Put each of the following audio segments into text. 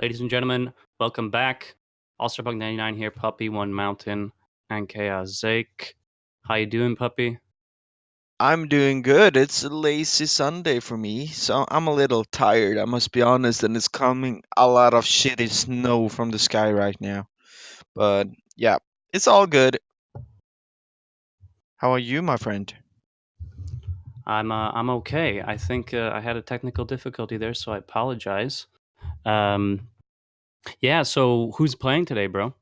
Ladies and gentlemen, welcome back. All-Star Bug 99 here, Puppy, One Mountain, and ChaosZake. How you doing, Puppy? I'm doing good. It's a lazy Sunday for me, so I'm a little tired, I must be honest, and it's coming a lot of shitty snow from the sky right now. But yeah, it's all good. How are you, my friend? I'm okay. I think I had a technical difficulty there, so I apologize. Um, yeah. So who's playing today, bro?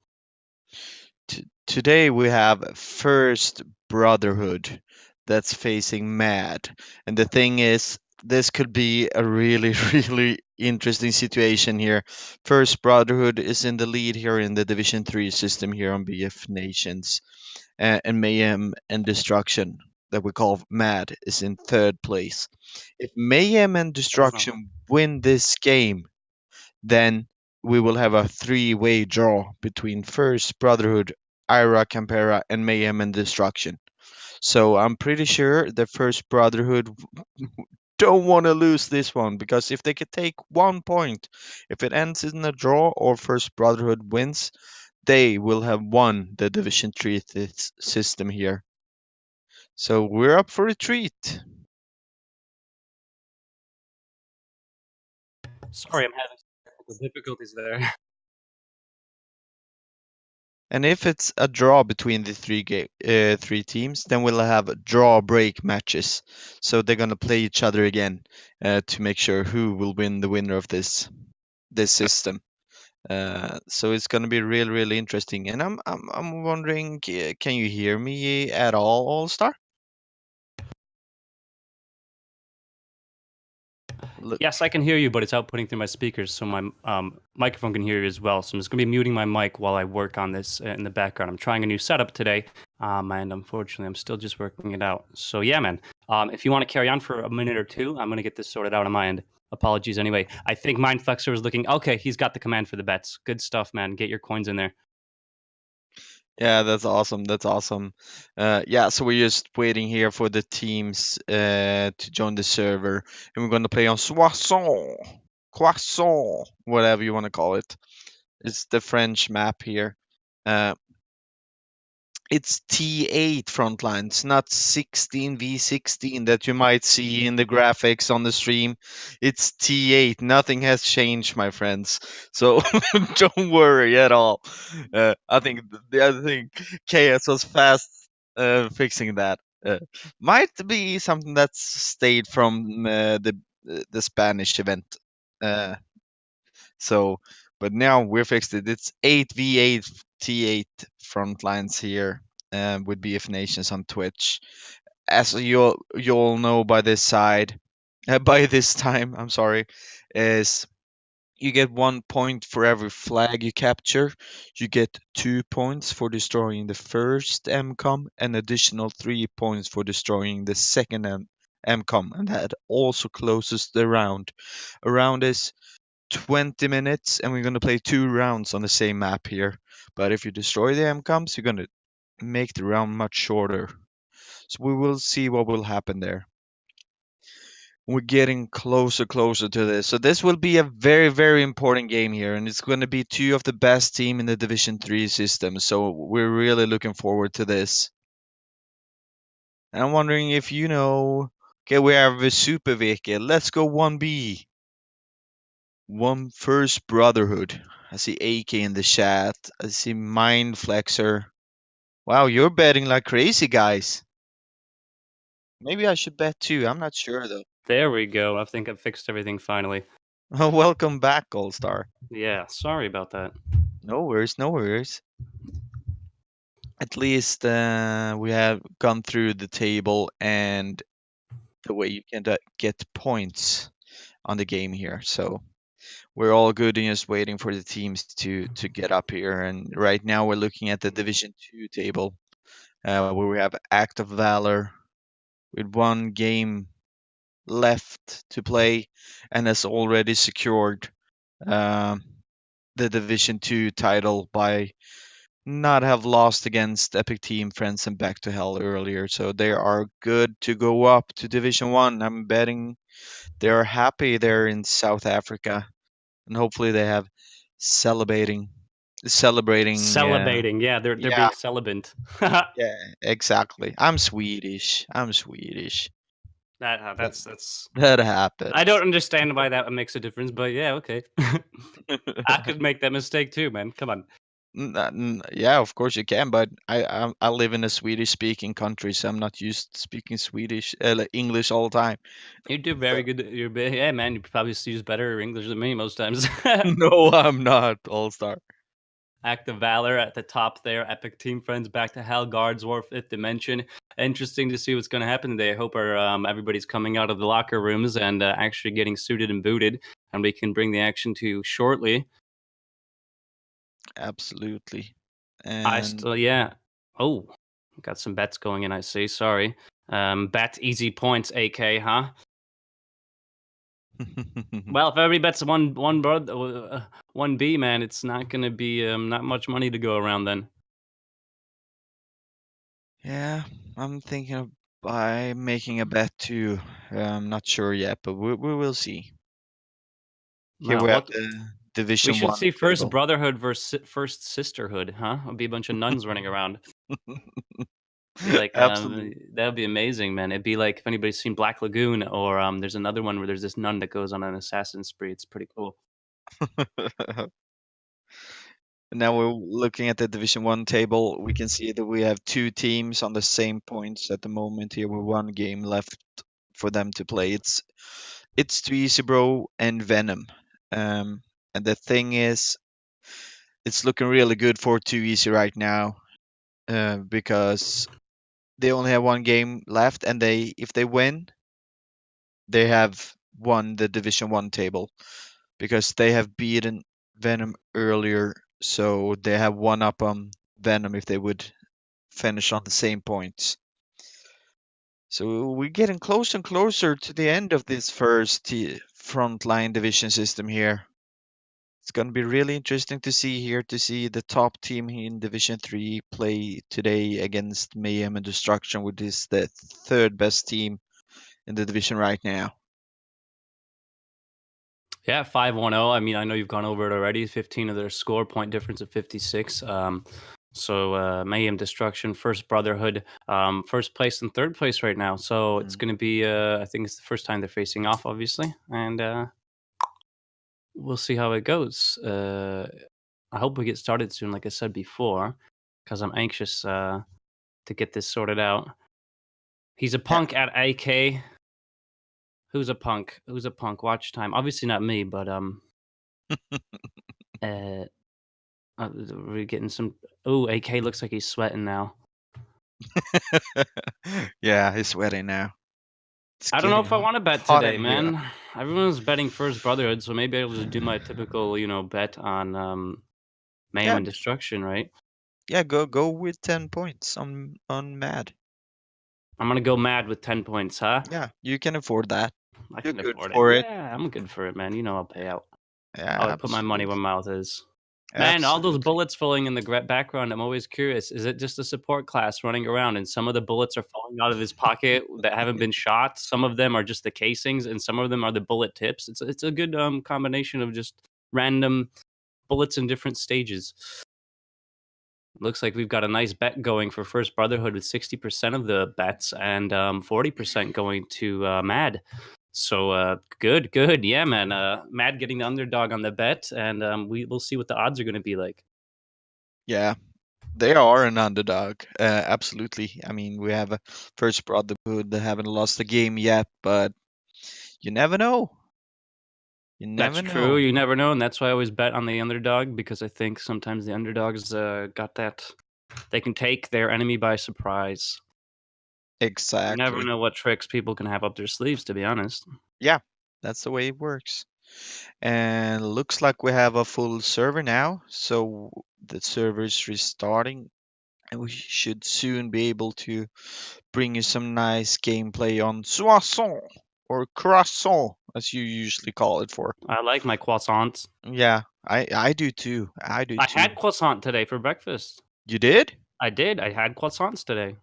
Today we have First Brotherhood that's facing Mad. And the thing is, this could be a really, really interesting situation here. First Brotherhood is in the lead here in the Division 3 system here on BFNations. And Mayhem and Destruction, that we call Mad, is in third place. If Mayhem and Destruction win this game, then we will have a three-way draw between First Brotherhood, Ira Campera, and Mayhem and Destruction. So I'm pretty sure the First Brotherhood don't want to lose this one, because if they could take 1 point, if it ends in a draw or First Brotherhood wins, they will have won the Division 3 system here. So we're up for a treat. Sorry, I'm having technical difficulties there. And if it's a draw between the three teams, then we'll have draw break matches. So they're gonna play each other again to make sure who will win the winner of this system. So it's gonna be really really interesting. And I'm wondering, can you hear me at all Star? Yes, I can hear you, but it's outputting through my speakers, so my microphone can hear you as well. So I'm just going to be muting my mic while I work on this in the background. I'm trying a new setup today, and unfortunately, I'm still just working it out. So yeah, man, if you want to carry on for a minute or two, I'm going to get this sorted out on my end. Apologies anyway. I think Mindflexer was looking, okay, he's got the command for the bets. Good stuff, man. Get your coins in there. Yeah, that's awesome. That's awesome. Yeah, so we're just waiting here for the teams to join the server, and we're gonna play on Croissant, whatever you want to call it. It's the French map here. Uh, it's T8 Frontlines, not 16v16 that you might see in the graphics on the stream. It's T8. Nothing has changed, my friends. So don't worry at all. I think the other thing, Chaos was fast fixing that. Might be something that's stayed from the Spanish event. Uh, so, but now we're fixed it. It's 8v8 T8 Frontlines here with BFNations on Twitch. As you all know by this side, by this time, I'm sorry, is you get 1 point for every flag you capture. You get 2 points for destroying the first MCOM, and additional 3 points for destroying the second MCOM, and that also closes the round. A round is 20 minutes, and we're going to play 2 rounds on the same map here. But if you destroy the MCOMs, you're going to make the round much shorter. So we will see what will happen there. We're getting closer to this. So this will be a very, very important game here, and it's going to be two of the best team in the Division 3 system. So we're really looking forward to this. And I'm wondering if you know. Okay, we have a Super Vehicle. Let's go 1B. One First Brotherhood. I see AK in the chat. I see Mind Flexer. Wow, you're betting like crazy, guys. Maybe I should bet too. I'm not sure though. There we go. I think I've fixed everything finally. Welcome back, Gold Star. Yeah, sorry about that. No worries, no worries. At least we have gone through the table and the way you can get points on the game here. So we're all good and just waiting for the teams to get up here. And right now we're looking at the Division 2 table where we have Act of Valor with one game left to play and has already secured um, the Division 2 title by not have lost against Epic Team, Friends, and Back to Hell earlier. So they are good to go up to Division 1. I'm betting they're happy they're in South Africa. and hopefully they have celebrating. Celebrating, yeah, they're Yeah, being celibant. yeah, exactly. I'm Swedish. That, That's. that I don't happens. understand why that makes a difference, but yeah, okay. I could make that mistake too, man. Come on. Yeah, of course you can, but I live in a Swedish speaking country, so I'm not used to speaking Swedish, like English all the time. You do very good. Yeah, man. You probably use better English than me most times. No, I'm not All-Star. Act of Valor at the top there. Epic Team Friends back to Hell. Guards War 5th Dimension. Interesting to see what's going to happen today. I hope everybody's coming out of the locker rooms and actually getting suited and booted, and we can bring the action to you shortly. Absolutely. I And still, yeah. Oh, got some bets going in, I see. Sorry. Bet easy points, AK, huh? Well, if everybody bets one B, man, it's not going to be not much money to go around then. yeah, I'm thinking of by making a bet too. I'm not sure yet, but we will see. Here Well, we have what the we Division should One see first table. Brotherhood versus first Sisterhood, huh? It'll be a bunch of nuns running around. Be like Absolutely. that would be amazing, man. It'd be like if anybody's seen Black Lagoon, or there's another one where there's this nun that goes on an assassin spree. It's pretty cool. Now we're looking at the Division One table. We can see that we have two teams on the same points at the moment here, with one game left for them to play. It's Too Easy Bro and Venom. And the thing is, it's looking really good for Too Easy right now, because they only have one game left, and if they win, they have won the Division One table because they have beaten Venom earlier, so they have one up on Venom if they would finish on the same points. So we're getting closer and closer to the end of this first frontline division system here. It's going to be really interesting to see the top team in Division 3 play today against Mayhem and Destruction, which is the third best team in the division right now. Yeah, 5-1-0. I mean, I know you've gone over it already. 15 of their score, point difference of 56. So Mayhem Destruction, first Brotherhood, first place and third place right now. So it's going to be, I think it's the first time they're facing off, obviously. And we'll see how it goes. I hope we get started soon, like I said before, because I'm anxious to get this sorted out. He's a punk at AK. Who's a punk? Who's a punk? Watch time. Obviously not me, but we're getting some. Oh, AK looks like he's sweating now. Yeah, he's sweating now. I don't know if I want to bet hot today, in here. man. Everyone's betting first Brotherhood, so maybe I'll just do my typical, bet on Mayhem Yeah, and Destruction, right? yeah, go with 10 points on Mad. I'm gonna go mad with 10 points, huh? Yeah, you can afford that. I You're can good afford it. for it. Yeah, I'm good for it, man. You know I'll pay out. Yeah, I always put my money where absolutely. my mouth is. Man, all those Absolutely. bullets falling in the background, I'm always curious. Is it just a support class running around and some of the bullets are falling out of his pocket that haven't been shot? Some of them are just the casings and some of them are the bullet tips. It's a good combination of just random bullets in different stages. Looks like we've got a nice bet going for First Brotherhood with 60% of the bets and 40% going to Mad. So good. Yeah, man. Mad getting the underdog on the bet, and we'll see what the odds are going to be like. Yeah, they are an underdog. Absolutely. I mean, we have a First Brotherhood that haven't lost a game yet, but you never know. You That's never true. know. You never know, and that's why I always bet on the underdog because I think sometimes the underdogs got that. They can take their enemy by surprise. You never Exactly. know what tricks people can have up their sleeves, to be honest. Yeah, that's the way it works. And looks like we have a full server now, so the server is restarting, and we should soon be able to bring you some nice gameplay on Soissons or Croissant, as you usually call it for. I like my croissants. Yeah, I do too. I do I too. had croissant today for breakfast. You did? I did. I had croissants today.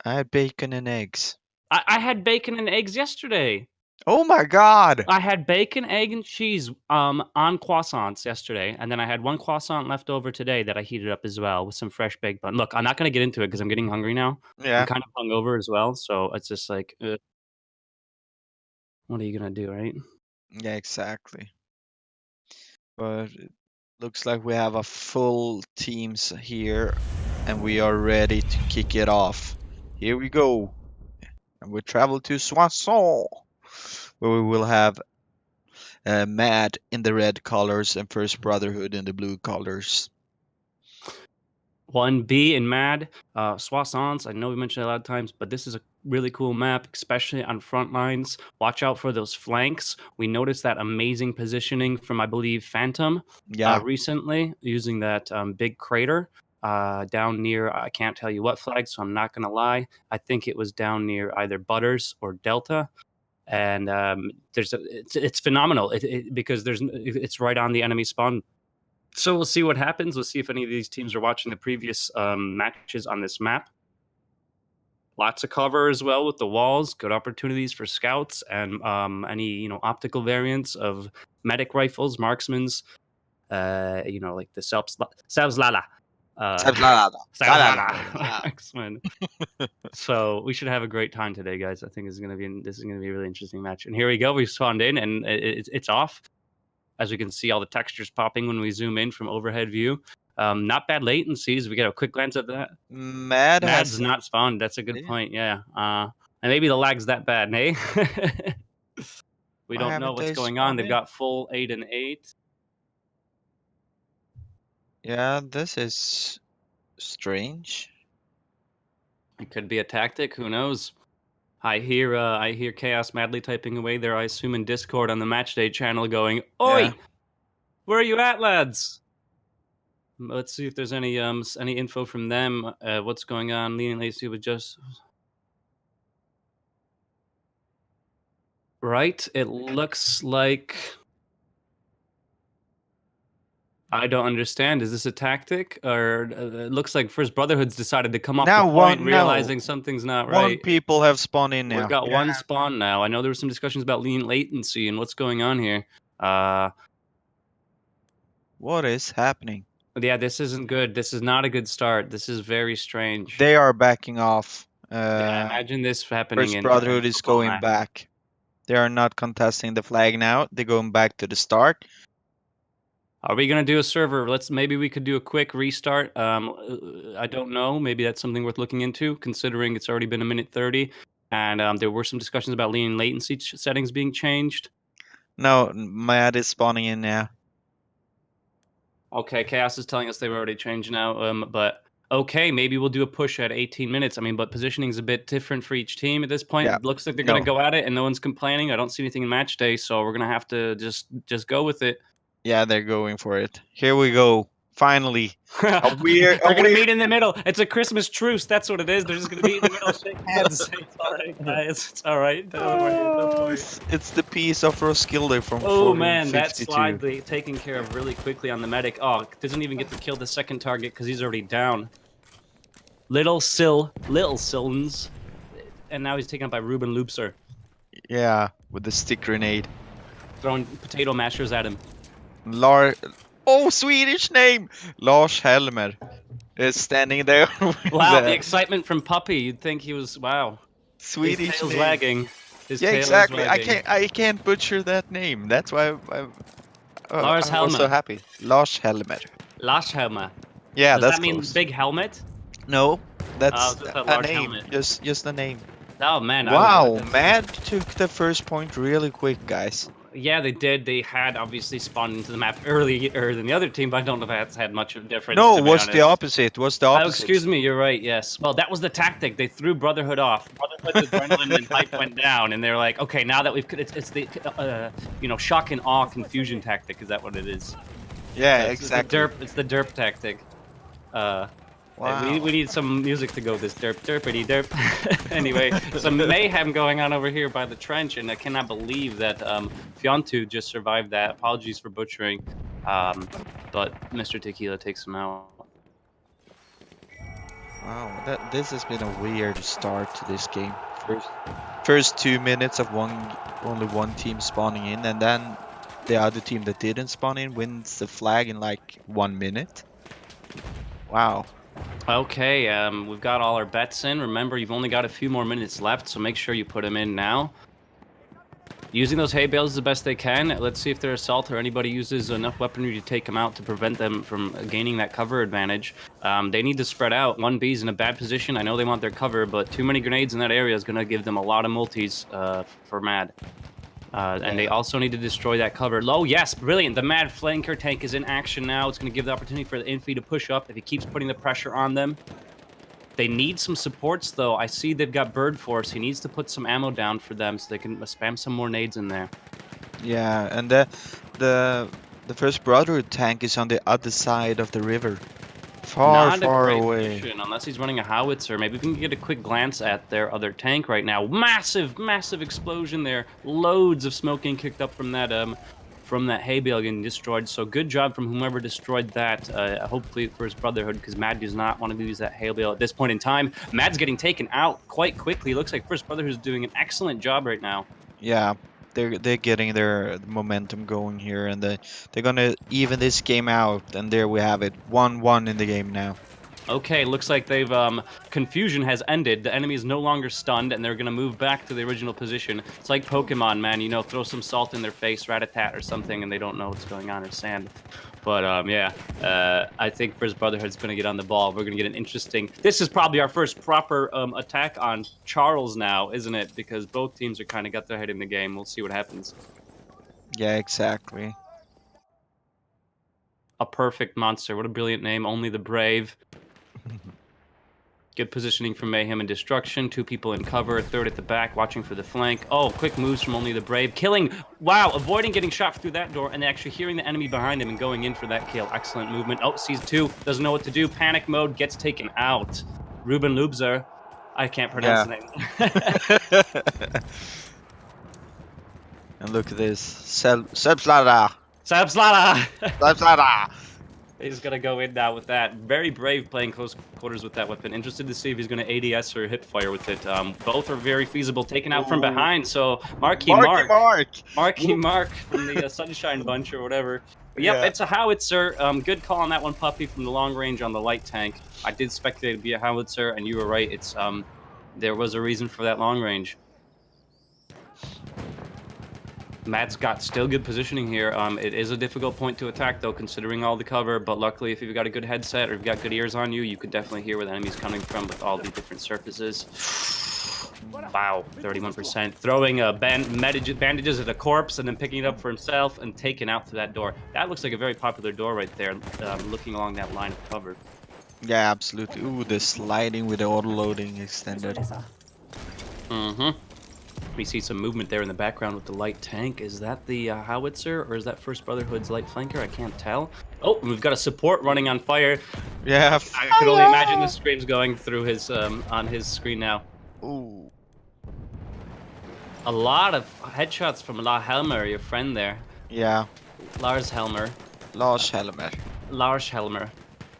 I had bacon and eggs. I had bacon and eggs yesterday. Oh my god! I had bacon, egg, and cheese on croissants yesterday, and then I had one croissant left over today that I heated up as well with some fresh baked bun. Look, I'm not gonna get into it because I'm getting hungry now. I'm Yeah, kind of hungover as well, so it's just like, what are you gonna do, right? yeah, exactly. But it looks like we have a full teams here, and we are ready to kick it off. Here we go. And we travel to Soissons, where we will have Mad in the red colors and First Brotherhood in the blue colors. 1B in Mad, Soissons. I know we mentioned it a lot of times, but this is a really cool map, especially on front lines. Watch out for those flanks. We noticed that amazing positioning from, I believe, Phantom Yeah, recently, using that big crater down near, I can't tell you what flag, so I'm not going to lie. I think it was down near either Butters or Delta. And it's phenomenal because it's right on the enemy spawn. So we'll see what happens. We'll see if any of these teams are watching the previous matches on this map. Lots of cover as well with the walls. Good opportunities for scouts and any optical variants of medic rifles, marksmans. Like the Salzlala. Salzlala marksman. So we should have a great time today, guys. I think this is gonna be a really interesting match. And here we go. We spawned in, and it's off. As we can see, all the textures popping when we zoom in from overhead view. Not bad latencies. We get a quick glance at that. Mad's not spawned. That's a good point. Yeah. And maybe the lag's that bad, hey? We don't know what's going on. They've got full 8 and 8. Yeah, this is strange. It could be a tactic. Who knows? I hear Chaos madly typing away there. I assume in Discord on the Matchday channel, going, "Oi, Yeah. where are you at, lads?" Let's see if there's any info from them. What's going on? Lean Lacy with just right. It looks like I don't understand. Is this a tactic, or it looks like First Brotherhood's decided to come off the point, realizing something's not right. One people have spawned in now. We've got one spawn now. I know there were some discussions about lean latency and what's going on here. What is happening? Yeah, this isn't good. This is not a good start. This is very strange. They are backing off. Yeah, imagine this happening First Brotherhood is going back. They are not contesting the flag now. They're going back to the start. Are we gonna do a server? Maybe we could do a quick restart. I don't know. Maybe that's something worth looking into, considering it's already been a minute 30, and there were some discussions about lean latency settings being changed. No, Mad is spawning in now. Okay, Chaos is telling us they've already changed now. But okay, maybe we'll do a push at 18 minutes. I mean, but positioning is a bit different for each team at this point. Yeah. It looks like they're gonna go at it, and no one's complaining. I don't see anything in match day, so we're gonna have to just go with it. Yeah, they're going for it. Here we go. Finally. They're gonna meet in the middle. It's a Christmas truce. That's what it is. They're just gonna meet in the middle, shake hands. It's all right, guys. It's all right. Don't worry. It's the piece of Roskilde from 1452. Oh man, that slide taken care of really quickly on the medic. Oh, doesn't even get to kill the second target because he's already down. Little Sillins, and now he's taken up by Ruben Loopser. Yeah, with the stick grenade. Throwing potato mashers at him. Oh, Swedish name! Lars Helmer is standing there. Wow, the excitement from Puppy. You'd think he was, wow. Swedish His tail's name. wagging. Yeah, exactly. I can't butcher that name. That's why I'm so happy. Lars Helmer. Lars Helmer. Yeah, Does that mean big helmet? No, that's a name. Helmet. Just a name. Oh man. Wow, Mad took the first point really quick, guys. Yeah, they did. They had obviously spawned into the map earlier than the other team, but I don't know if that's had much of a difference. No, was the opposite. Oh, excuse me, you're right, yes. Well, that was the tactic. They threw Brotherhood off. Brotherhood's adrenaline and hype went down, and they're like, okay, now that it's the shock and awe confusion tactic. Is that what it is? Yeah, exactly. It's the derp tactic. Wow. We need some music to go this derpity derp. Anyway, some mayhem going on over here by the trench, and I cannot believe that Fiontu just survived that. Apologies for butchering, but Mr. Tequila takes him out. Wow, this has been a weird start to this game first 2 minutes of only one team spawning in, and then the other team that didn't spawn in wins the flag in like 1 minute. Wow. Okay, we've got all our bets in. Remember, you've only got a few more minutes left, so make sure you put them in now. Using those hay bales the best they can. Let's see if their assault or anybody uses enough weaponry to take them out to prevent them from gaining that cover advantage. They need to spread out. 1B's in a bad position. I know they want their cover, but too many grenades in that area is going to give them a lot of multis for Mad. And they also need to destroy that cover. Low, yes, brilliant. The Mad flanker tank is in action now. It's going to give the opportunity for the Infi to push up if he keeps putting the pressure on them. They need some supports, though. I see they've got Bird Force. He needs to put some ammo down for them so they can spam some more nades in there. Yeah, and the first Brotherhood tank is on the other side of the river. Far away. Position, unless he's running a howitzer. Maybe we can get a quick glance at their other tank right now. Massive explosion there. Loads of smoke getting kicked up from that hay bale getting destroyed. So good job from whomever destroyed that. Hopefully for his Brotherhood, because Mad does not want to use that hay bale at this point in time. Mad's getting taken out quite quickly. Looks like First Brotherhood is doing an excellent job right now. Yeah, they're getting their momentum going here, and they're gonna even this game out. And there we have it, 1-1 in the game now. Okay, looks like they've confusion has ended. The enemy is no longer stunned, and they're gonna move back to the original position. It's like Pokemon, man. You know, throw some salt in their face, rat-a-tat or something, and they don't know what's going on, or sand. But yeah, I think First Brotherhood's gonna get on the ball. We're gonna get an interesting. This is probably our first proper attack on Charles now, isn't it? Because both teams are kind of got their head in the game. We'll see what happens. Yeah, exactly. A perfect monster. What a brilliant name. Only the brave. Good positioning from Mayhem and Destruction. 2 people in cover, 3rd at the back, watching for the flank. Oh, quick moves from Only the Brave. Killing, wow, avoiding getting shot through that door and actually hearing the enemy behind him and going in for that kill. Excellent movement. Oh, sees 2, doesn't know what to do. Panic mode, gets taken out. Ruben Lubzer. I can't pronounce the name. And look at this. Sebslada. Sebslada. He's going to go in now with that. Very brave playing close quarters with that weapon. Interested to see if he's going to ADS or hip fire with it. Both are very feasible. Taken out from behind, so Marky Mark from the Sunshine Bunch or whatever. But yep, yeah. It's a howitzer. Good call on that one, Puppy, from the long range on the light tank. I did speculate it'd be a howitzer, and you were right. It's there was a reason for that long range. Mad's got still good positioning here. It is a difficult point to attack, though, considering all the cover. But luckily, if you've got a good headset or you've got good ears on you, you can definitely hear where the enemy's coming from with all the different surfaces. Wow, 31%. Throwing bandages at a corpse and then picking it up for himself and taking out through that door. That looks like a very popular door right there, looking along that line of cover. Yeah, absolutely. Ooh, the sliding with the auto-loading extended. Mm-hmm. We see some movement there in the background with the light tank. Is that the howitzer or is that First Brotherhood's light flanker? I can't tell. Oh, we've got a support running on fire. Yeah. I could only imagine the screams going through his on his screen now. Ooh. A lot of headshots from La Helmer, your friend there. Yeah. Lars Helmer. Lars Helmer. Lars Helmer.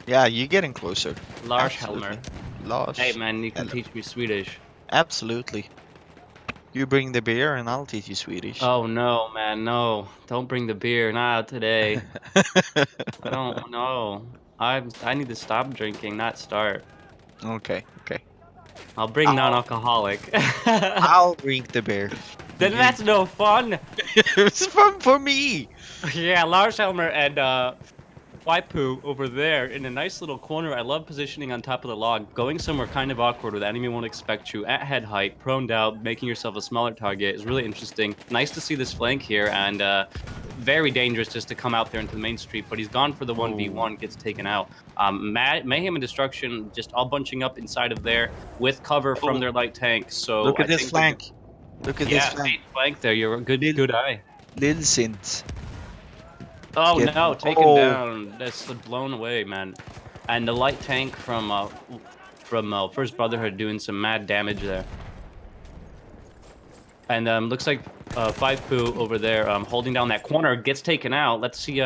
Yeah, you're getting closer. Lars Helmer. Lars. Hey man, you can teach me Swedish. Absolutely. You bring the beer and I'll teach you Swedish. Oh no, man, no. Don't bring the beer, not today. I don't know. I need to stop drinking, not start. Okay. I'll bring non-alcoholic. I'll drink the beer. Then that's no fun. It's fun for me. Yeah, Lars Helmer and Waipu over there in a nice little corner. I love positioning on top of the log, going somewhere kind of awkward where the enemy won't expect you, at head height, prone down, making yourself a smaller target is really interesting. Nice to see this flank here, and very dangerous just to come out there into the main street, but he's gone for the 1v1, gets taken out. Mayhem and Destruction just all bunching up inside of there with cover from their light tank. So look at this flank. Look at this flank there. You're a good eye. Lil Sint. Oh no, taken down. That's blown away, man. And the light tank from First Brotherhood doing some mad damage there. And looks like 5Poo over there holding down that corner gets taken out. Let's see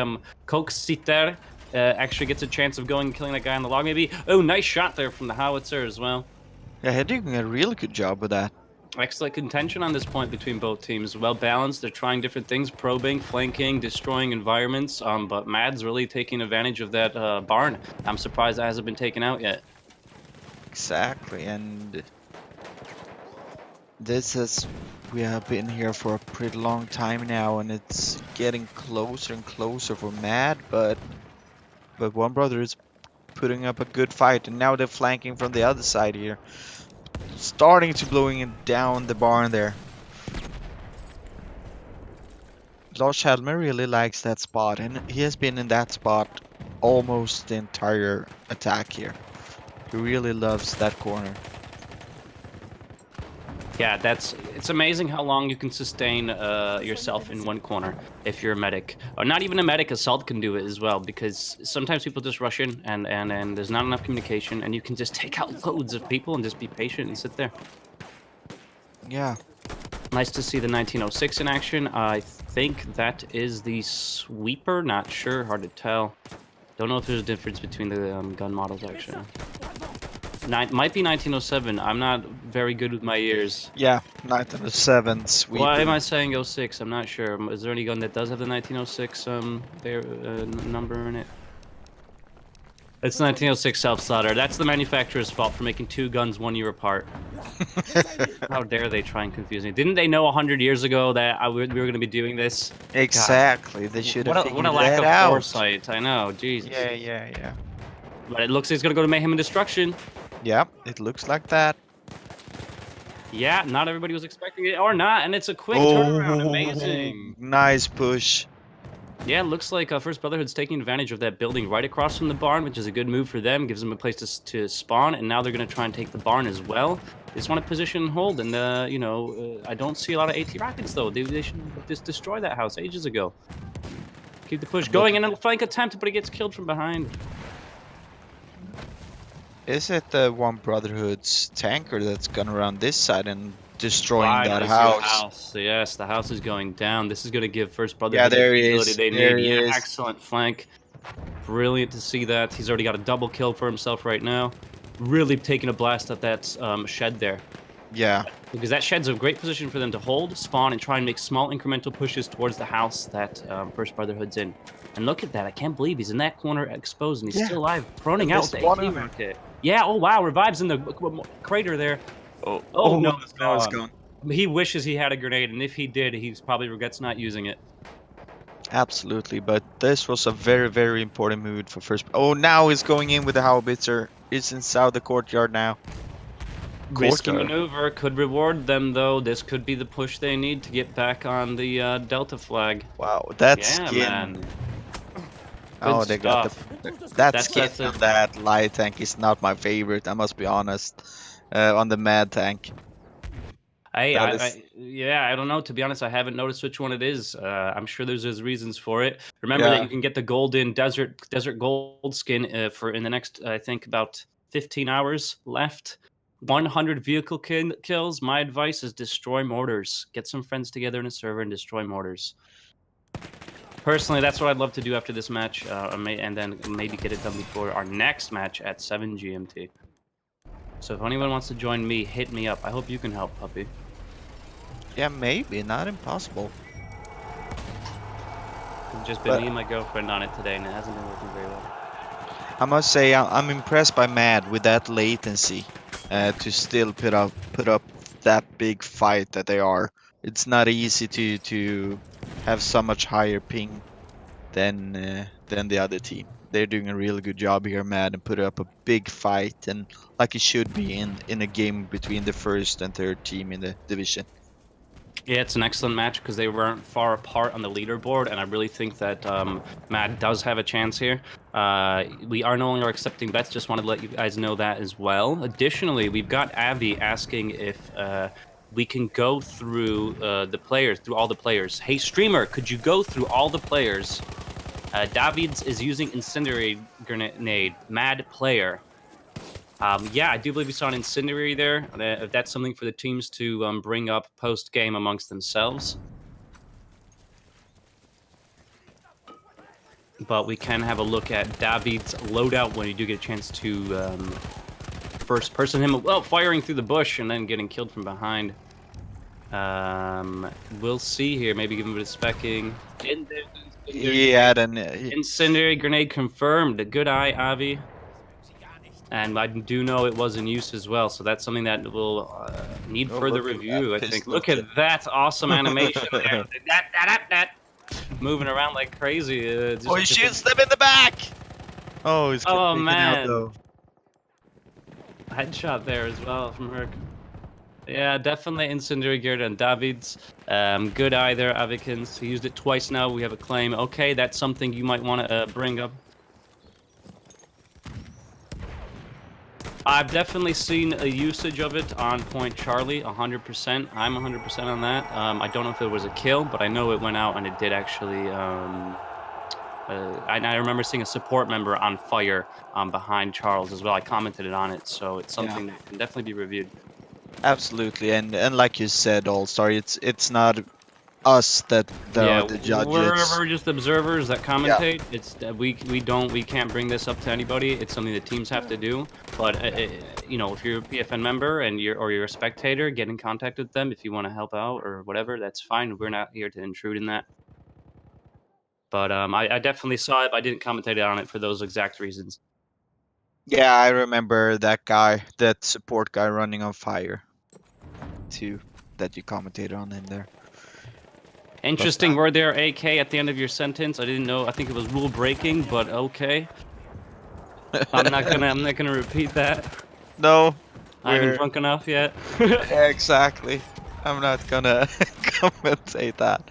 Coke Sitter actually gets a chance of going and killing that guy on the log maybe. Oh, nice shot there from the howitzer as well. Yeah, he's doing a really good job with that. Excellent contention on this point between both teams. Well balanced. They're trying different things, probing, flanking, destroying environments. But Mad's really taking advantage of that barn. I'm surprised that hasn't been taken out yet. Exactly, and this is, we have been here for a pretty long time now, and it's getting closer and closer for Mad, but One Brother is putting up a good fight, and now they're flanking from the other side here, starting to blowing it down the barn there. Laszlo really likes that spot, and he has been in that spot almost the entire attack here. He really loves that corner. Yeah, it's amazing how long you can sustain yourself in one corner if you're a medic. Or not even a medic, assault can do it as well, because sometimes people just rush in and there's not enough communication, and you can just take out loads of people and just be patient and sit there. Yeah. Nice to see the 1906 in action. I think that is the sweeper, not sure, hard to tell. Don't know if there's a difference between the gun models actually. Might be 1907. I'm not very good with my ears. Yeah, 1907 sweeper. Why am I saying 06? I'm not sure. Is there any gun that does have the 1906 number in it? It's 1906 self-slaughter. That's the manufacturer's fault for making two guns 1 year apart. How dare they try and confuse me? Didn't they know 100 years ago that we were going to be doing this? Exactly. God. They should have figured what a lack that of out. foresight. I know. Jesus. Yeah. But it looks like he's going to go to Mayhem and Destruction. Yeah, it looks like that. Yeah, not everybody was expecting it, or not, and it's a quick turnaround. Amazing. Nice push. Yeah, it looks like First Brotherhood's taking advantage of that building right across from the barn, which is a good move for them. Gives them a place to spawn, and now they're going to try and take the barn as well. They just want to position and hold, and, I don't see a lot of AT rockets, though. They should just destroy that house ages ago. Keep the push going, and a flank attempt, but he gets killed from behind. Is it the One Brotherhood's tanker that's gone around this side and destroying that house? Yes, the house is going down. This is going to give First Brotherhood there the he ability is. they There need. he Yeah, is. excellent flank. Brilliant to see that. He's already got a double kill for himself right now. Really taking a blast at that shed there. Yeah. Because that shed's a great position for them to hold, spawn, and try and make small incremental pushes towards the house that First Brotherhood's in. And look at that. I can't believe he's in that corner exposed, and he's still alive, proning out the AT rocket. Yeah, oh wow, revives in the crater there. Oh no, it's gone. He wishes he had a grenade, and if he did, he probably regrets not using it. Absolutely, but this was a very, very important move for First. Oh, now he's going in with the howitzer. It's inside the courtyard now. Risky maneuver, could reward them though. This could be the push they need to get back on the Delta flag. Wow, that skin. Man. Oh, they got that skin on that light tank is not my favorite. I must be honest. On the Mad tank. I don't know. To be honest, I haven't noticed which one it is. I'm sure there's reasons for it. Remember that you can get the golden desert gold skin for in the next, I think, about 15 hours left. 100 vehicle kills. My advice is destroy mortars. Get some friends together in a server and destroy mortars. Personally, that's what I'd love to do after this match, and then maybe get it done before our next match at 7 GMT. So if anyone wants to join me, hit me up. I hope you can help, puppy. Yeah, maybe. Not impossible. It's just been me and my girlfriend on it today, and it hasn't been working very well. I must say, I'm impressed by Mad with that latency to still put up that big fight that they are. It's not easy to have so much higher ping than the other team. They're doing a really good job here, Mad, and put up a big fight, and like it should be in a game between the first and third team in the division. Yeah, it's an excellent match because they weren't far apart on the leaderboard, and I really think that Mad does have a chance here. We are no longer accepting bets, just wanted to let you guys know that as well. Additionally, we've got Avi asking if we can go through through all the players. Hey, streamer, could you go through all the players? Davids is using incendiary grenade. Mad player. Yeah, I do believe we saw an incendiary there. That's something for the teams to bring up post-game amongst themselves. But we can have a look at David's loadout when you do get a chance to first person him. Well, firing through the bush and then getting killed from behind. We'll see here. Maybe give him a bit of specking. He had an Incendiary grenade confirmed. Good eye, Avi. And I do know it was in use as well, so that's something that will need further review, I think. Look at that awesome animation there. That. Moving around like crazy. Oh, he shoots them in the back! Oh, he's Oh, taken man. out though. Headshot there as well from Herc. Yeah, definitely incendiary geared on David's. Good eye there, Avikins. He used it twice now. We have a claim. Okay, that's something you might want to bring up. I've definitely seen a usage of it on Point Charlie, 100%. I'm 100% on that. I don't know if it was a kill, but I know it went out and it did actually. I remember seeing a support member on fire behind Charles as well. I commented on it, so it's something that can definitely be reviewed. Absolutely, and like you said, All-Star, it's not us that are the judges. We're just observers that commentate. It's we can't bring this up to anybody. It's something the teams have to do. But you know, if you're a PFN member and you're a spectator, get in contact with them if you want to help out or whatever. That's fine. We're not here to intrude in that. But I definitely saw it. I didn't commentate on it for those exact reasons. Yeah, I remember that guy, that support guy running on fire, too, that you commentated on in there. Interesting word there, AK, at the end of your sentence. I didn't know. I think it was rule breaking, but okay. I'm not gonna repeat that. No, I haven't drunk enough yet. Yeah, exactly. I'm not gonna commentate that.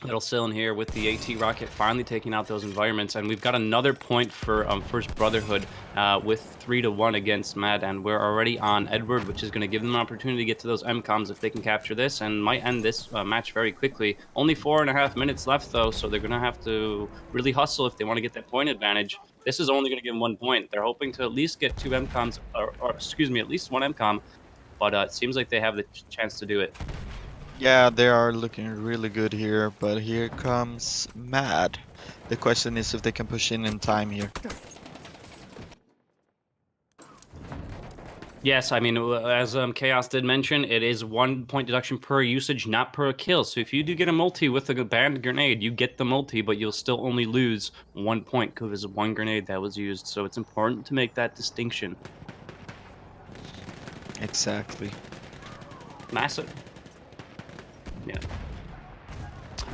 Little Sil in here with the AT rocket finally taking out those environments, and we've got another point for first Brotherhood with 3-1 against Mad, and we're already on Edward, which is going to give them an opportunity to get to those MCOMs if they can capture this, and might end this match very quickly. Only 4.5 minutes left though, so they're going to have to really hustle if they want to get that point advantage. This is only going to give them 1 point. They're hoping to at least get 2 MCOMs, or excuse me, at least 1 MCOM, but it seems like they have the chance to do it. Yeah, they are looking really good here, but here comes Mad. The question is if they can push in time here. Yes, I mean, as Chaos did mention, it is 1 point deduction per usage, not per kill. So if you do get a multi with a banned grenade, you get the multi, but you'll still only lose 1 point because it's 1 grenade that was used. So it's important to make that distinction. Exactly. Massive. Yeah.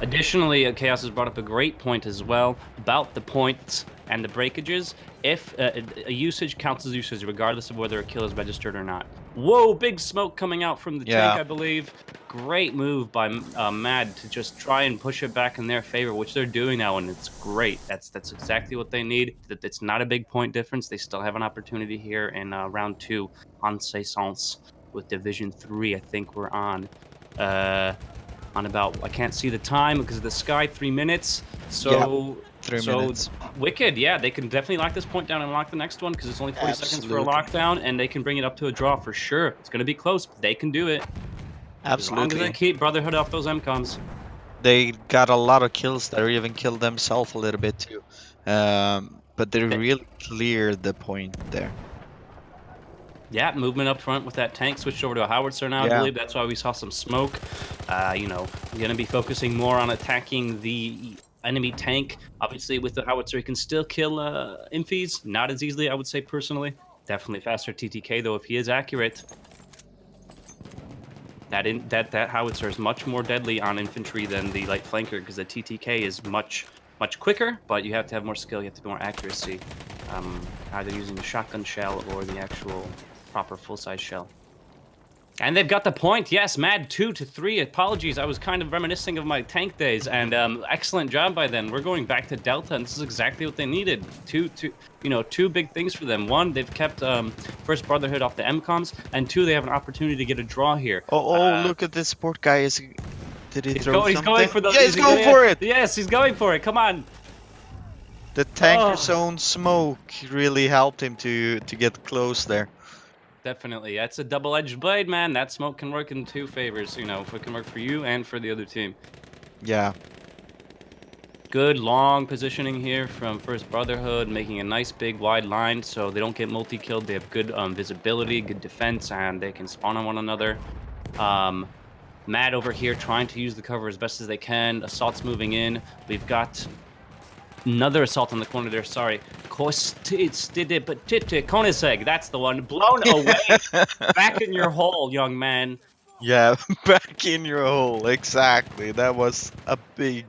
Additionally, Chaos has brought up a great point as well about the points and the breakages. If a usage counts as usage, regardless of whether a kill is registered or not. Whoa, big smoke coming out from the tank, I believe. Great move by Mad to just try and push it back in their favor, which they're doing now, and it's great. That's exactly what they need. It's not a big point difference. They still have an opportunity here in round 2 on Saisons with Division 3. I think we're on about, I can't see the time because of the sky, 3 minutes. So 3 minutes. Wicked, yeah, they can definitely lock this point down and lock the next one because it's only 40 seconds for a lockdown, and they can bring it up to a draw for sure. It's going to be close, but they can do it. Absolutely. As long as they keep Brotherhood off those MCOMs. They got a lot of kills there, even killed themselves a little bit too. But they really cleared the point there. Yeah, movement up front with that tank switched over to a howitzer now, I believe. That's why we saw some smoke. You know, going to be focusing more on attacking the enemy tank. Obviously, with the howitzer, you can still kill infies. Not as easily, I would say, personally. Definitely faster TTK, though, if he is accurate. That howitzer is much more deadly on infantry than the light flanker, because the TTK is much quicker, but you have to have more skill, you have to have more accuracy. Either using the shotgun shell or the actual proper full-size shell. And they've got the point. Yes, Mad 2-3. Apologies, I was kind of reminiscing of my tank days, and excellent job by them. We're going back to Delta, and this is exactly what they needed. Two big things for them. One, they've kept First Brotherhood off the MCOMs, and 2, they have an opportunity to get a draw here. Oh, look at this support guy. Did he throw something? He's going for the... Yeah, he's going for it! Yes, he's going for it. Come on. The tanker zone smoke really helped him to get close there. Definitely. That's a double-edged blade, man. That smoke can work in 2 favors, you know, if it can work for you and for the other team. Yeah. Good long positioning here from First Brotherhood, making a nice big wide line so they don't get multi-killed. They have good visibility, good defense, and they can spawn on one another. Mad over here trying to use the cover as best as they can. Assault's moving in. We've got another assault on the corner there. Sorry. ChaosZake, that's the one. Blown away. Back in your hole, young man. Yeah, back in your hole. Exactly. That was a big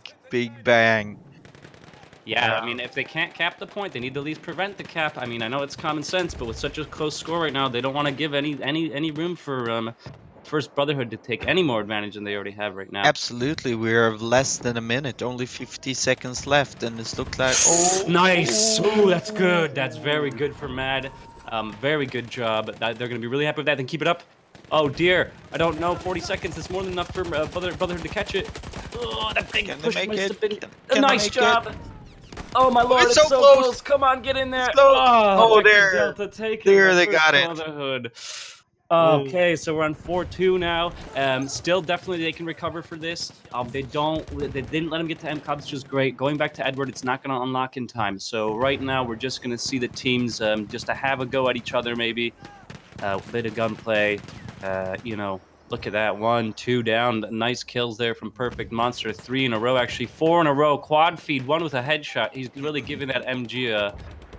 bang. Yeah, I mean, if they can't cap the point, they need to at least prevent the cap. I mean, I know it's common sense, but with such a close score right now, they don't want to give any room for First Brotherhood to take any more advantage than they already have right now. Absolutely, we're less than a minute, only 50 seconds left, and it's looked like Nice. Ooh, that's good. That's very good for Mad. Very good job. They're going to be really happy with that. Then keep it up. Oh dear, I don't know. 40 seconds is more than enough for Brotherhood to catch it. Oh, that big push must have been a nice job. Oh my lord, it's so close. Come on, get in there. Oh, there. Delta take There, they got it. Brotherhood. Okay, so we're on 4-2 now. Still, definitely they can recover for this. They didn't let him get to MCOBs, which is great. Going back to Edward, it's not going to unlock in time. So right now, we're just going to see the teams just to have a go at each other, maybe. A bit of gunplay. You know, look at that. 1, 2 down. Nice kills there from Perfect Monster. 3 in a row, actually. 4 in a row. Quad feed, 1 with a headshot. He's really giving that MG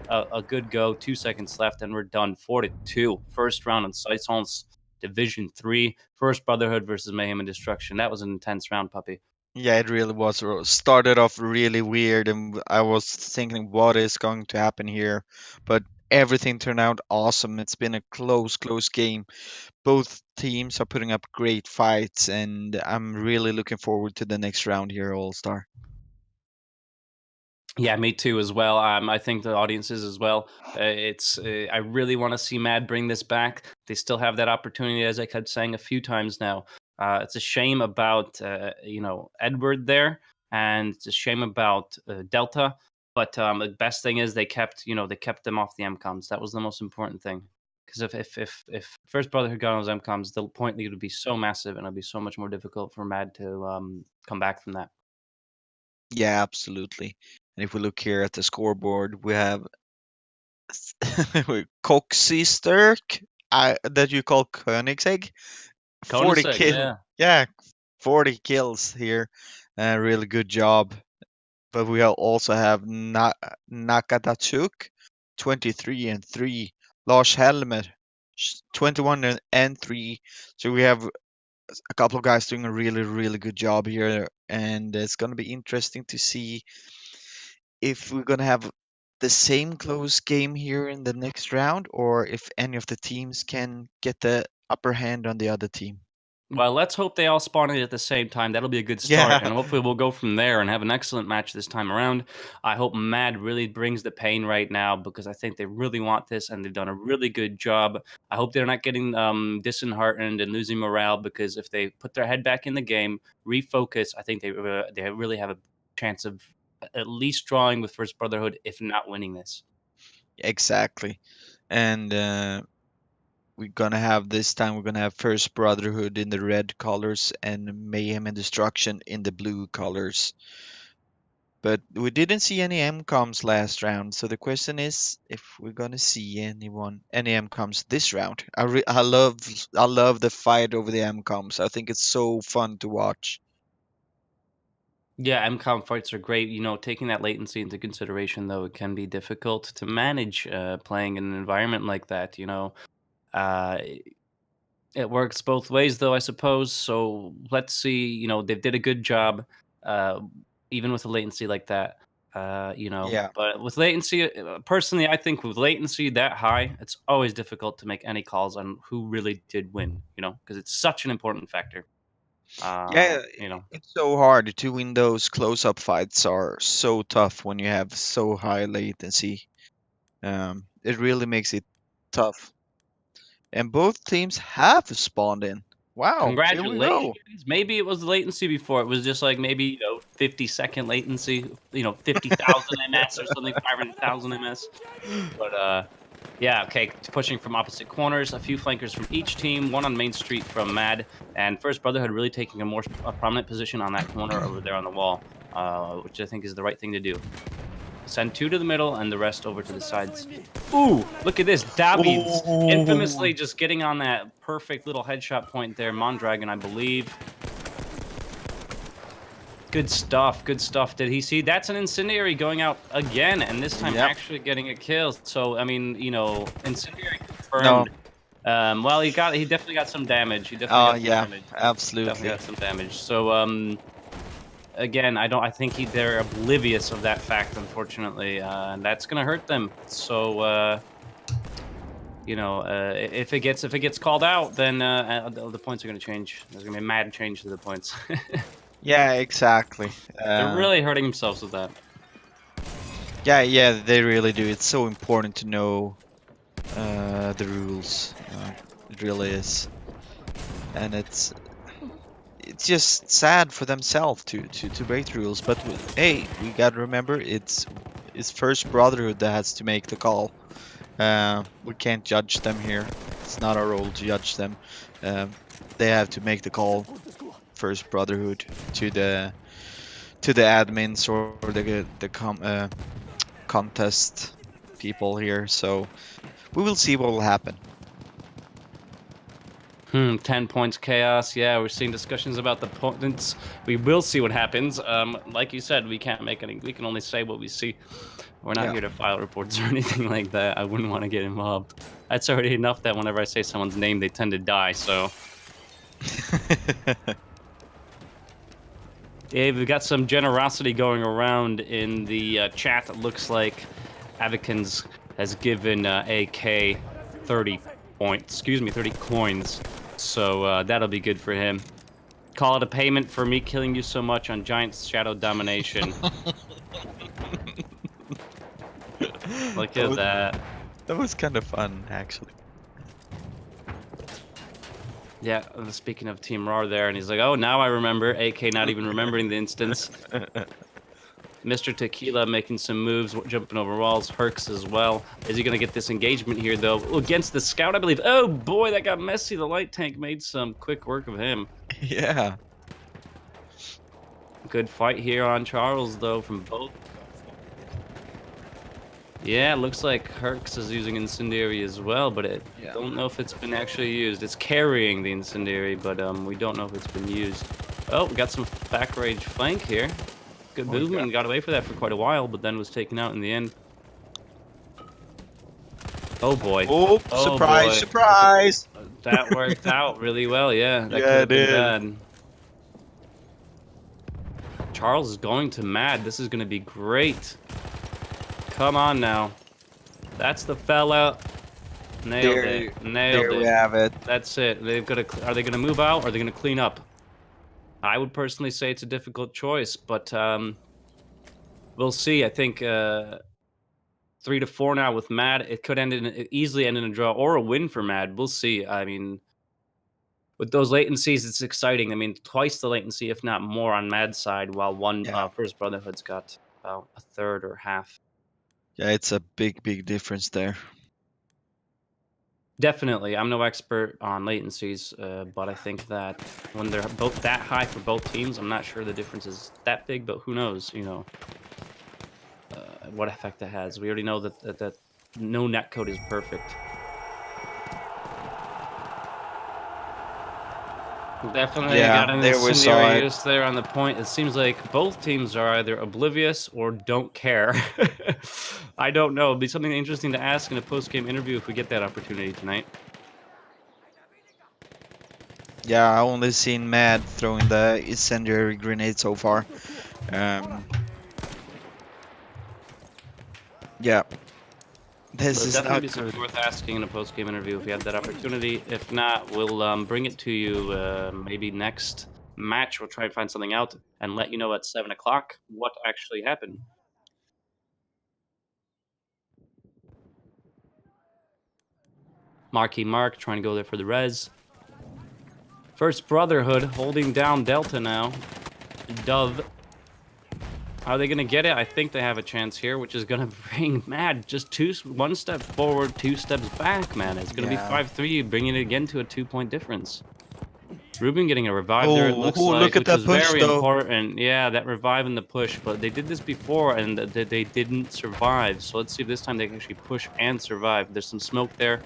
a good go. 2 seconds left, and we're done. 4-2. First round on Saison's Division 3. First Brotherhood versus Mayhem and Destruction. That was an intense round, puppy. Yeah, it really was. Started off really weird, and I was thinking, what is going to happen here? But everything turned out awesome. It's been a close game. Both teams are putting up great fights, and I'm really looking forward to the next round here, All Star. Yeah, me too as well. I think the audiences as well. I really want to see Mad bring this back. They still have that opportunity, as I kept saying a few times now. It's a shame about Edward there, and it's a shame about Delta. But the best thing is they kept them off the MCOMs. That was the most important thing. Because if First Brotherhood got on those MCOMs, the point lead would be so massive, and it'd be so much more difficult for Mad to come back from that. Yeah, absolutely. And if we look here at the scoreboard, we have Coxisterk, that you call Koenigsegg. 40 kills. Yeah, 40 kills here. Really good job. But we also have Nakadatsuk, 23 and 3. Lars Helmer, 21 and 3. So we have a couple of guys doing a really good job here, and it's going to be interesting to see if we're going to have the same close game here in the next round, or if any of the teams can get the upper hand on the other team. Well, let's hope they all spawn in at the same time. That'll be a good start, Yeah. and hopefully we'll go from there and have an excellent match this time around. I hope Mad really brings the pain right now, because I think they really want this, and they've done a really good job. I hope they're not getting disheartened and losing morale, because if they put their head back in the game, refocus, I think they really have a chance of at least drawing with First Brotherhood, if not winning this. Exactly. And we're gonna have First Brotherhood in the red colors and Mayhem and Destruction in the blue colors. But we didn't see any MCOMs last round, so the question is if we're gonna see any MCOMs this round. I love the fight over the MCOMs. I think it's so fun to watch. Yeah, MCOM fights are great. You know, taking that latency into consideration, though, it can be difficult to manage playing in an environment like that. You know, uh, it works both ways, though, I suppose. So let's see. You know, they did a good job, uh, even with a latency like that. Yeah. But with latency, personally, I think with latency that high, it's always difficult to make any calls on who really did win. You know, because it's such an important factor. Yeah, You know. it's so hard to win those close-up fights. Are so tough when you have so high latency. It really makes it tough. And both teams have spawned in. Wow, here we Congratulations. go. Maybe it was the latency before. It was just like maybe 50-second latency. 50,000 ms or something, 500,000 ms. But yeah, okay. Pushing from opposite corners, a few flankers from each team. One on Main Street from Mad, and First Brotherhood really taking a more prominent position on that corner over there on the wall. which I think is the right thing to do. Send 2 to the middle and the rest over to the sides. Ooh, look at this. Davids infamously just getting on that perfect little headshot point there. Mondragon, I believe. Good stuff. Good stuff. Did he see? That's an incendiary going out again, and this time actually getting a kill. So, I mean, you know, incendiary confirmed. No. Well, he definitely got some damage. He definitely got some damage. Absolutely. Definitely got some damage. So, again, I think they're oblivious of that fact, unfortunately, and that's gonna hurt them. So, you know, if it gets called out, then the points are gonna change. There's gonna be a mad change to the points. Yeah, exactly. They're really hurting themselves with that. Yeah, they really do. It's so important to know the rules. It really is, and it's just sad for themselves to break the rules. But hey, we gotta remember it's first Brotherhood that has to make the call. We can't judge them here. It's not our role to judge them. They have to make the call. First Brotherhood to the admins or the contest people here. So we will see what will happen. 10 points chaos. Yeah, we're seeing discussions about the points. We will see what happens. Like you said, we can't make any. We can only say what we see. We're not here to file reports or anything like that. I wouldn't want to get involved. That's already enough that whenever I say someone's name, they tend to die. So. Yeah, we've got some generosity going around in the chat. It looks like Avikins has given AK 30 coins. So that'll be good for him. Call it a payment for me killing you so much on Giant Shadow Domination. Look at that. That was kind of fun, actually. Yeah, speaking of Team RAR there, and he's like, oh, now I remember. AK not even remembering the instance. Mr. Tequila making some moves, jumping over walls. Herx as well. Is he going to get this engagement here, though? Against the scout, I believe. Oh, boy, that got messy. The light tank made some quick work of him. Yeah. Good fight here on Charles, though, from both. Yeah, it looks like Herx is using Incendiary as well, but I don't know if it's been actually used. It's carrying the Incendiary, but we don't know if it's been used. Oh, we got some back rage flank here. Good movement, got away for that for quite a while, but then was taken out in the end. Oh boy. Oh, surprise, boy. Surprise! That worked out really well, yeah. That could have been bad. Charles is going to mad. This is going to be great. Come on now. That's the fella. Nailed it. Nailed it. There we have it. That's it. They've got to. Are they going to move out or are they going to clean up? I would personally say it's a difficult choice, but we'll see. I think 3 to 4 now with Mad. It could easily end in a draw or a win for Mad. We'll see. I mean, with those latencies, it's exciting. I mean, twice the latency, if not more, on Mad's side, while First Brotherhood's got about a third or half. Yeah, it's a big difference there. Definitely. I'm no expert on latencies, but I think that when they're both that high for both teams, I'm not sure the difference is that big, but who knows, you know, what effect that has. We already know that no netcode is perfect. Definitely got an incendiary use there on the point. It seems like both teams are either oblivious or don't care. I don't know. It'd be something interesting to ask in a post-game interview if we get that opportunity tonight. Yeah, I only seen Mad throwing the incendiary grenade so far. Yeah. This is definitely something worth asking in a post-game interview if you have that opportunity. If not, we'll bring it to you maybe next match. We'll try and find something out and let you know at 7 o'clock what actually happened. Marky Mark trying to go there for the res. First Brotherhood holding down Delta now. Dove. Are they going to get it? I think they have a chance here, which is going to bring Mad just 1 step forward, 2 steps back, man. It's going to be 5-3, bringing it again to a 2-point difference. Ruben getting a revive there, it looks like, look at which that is push, very though. important. Yeah, that revive and the push, but they did this before and they didn't survive. So let's see if this time they can actually push and survive. There's some smoke there.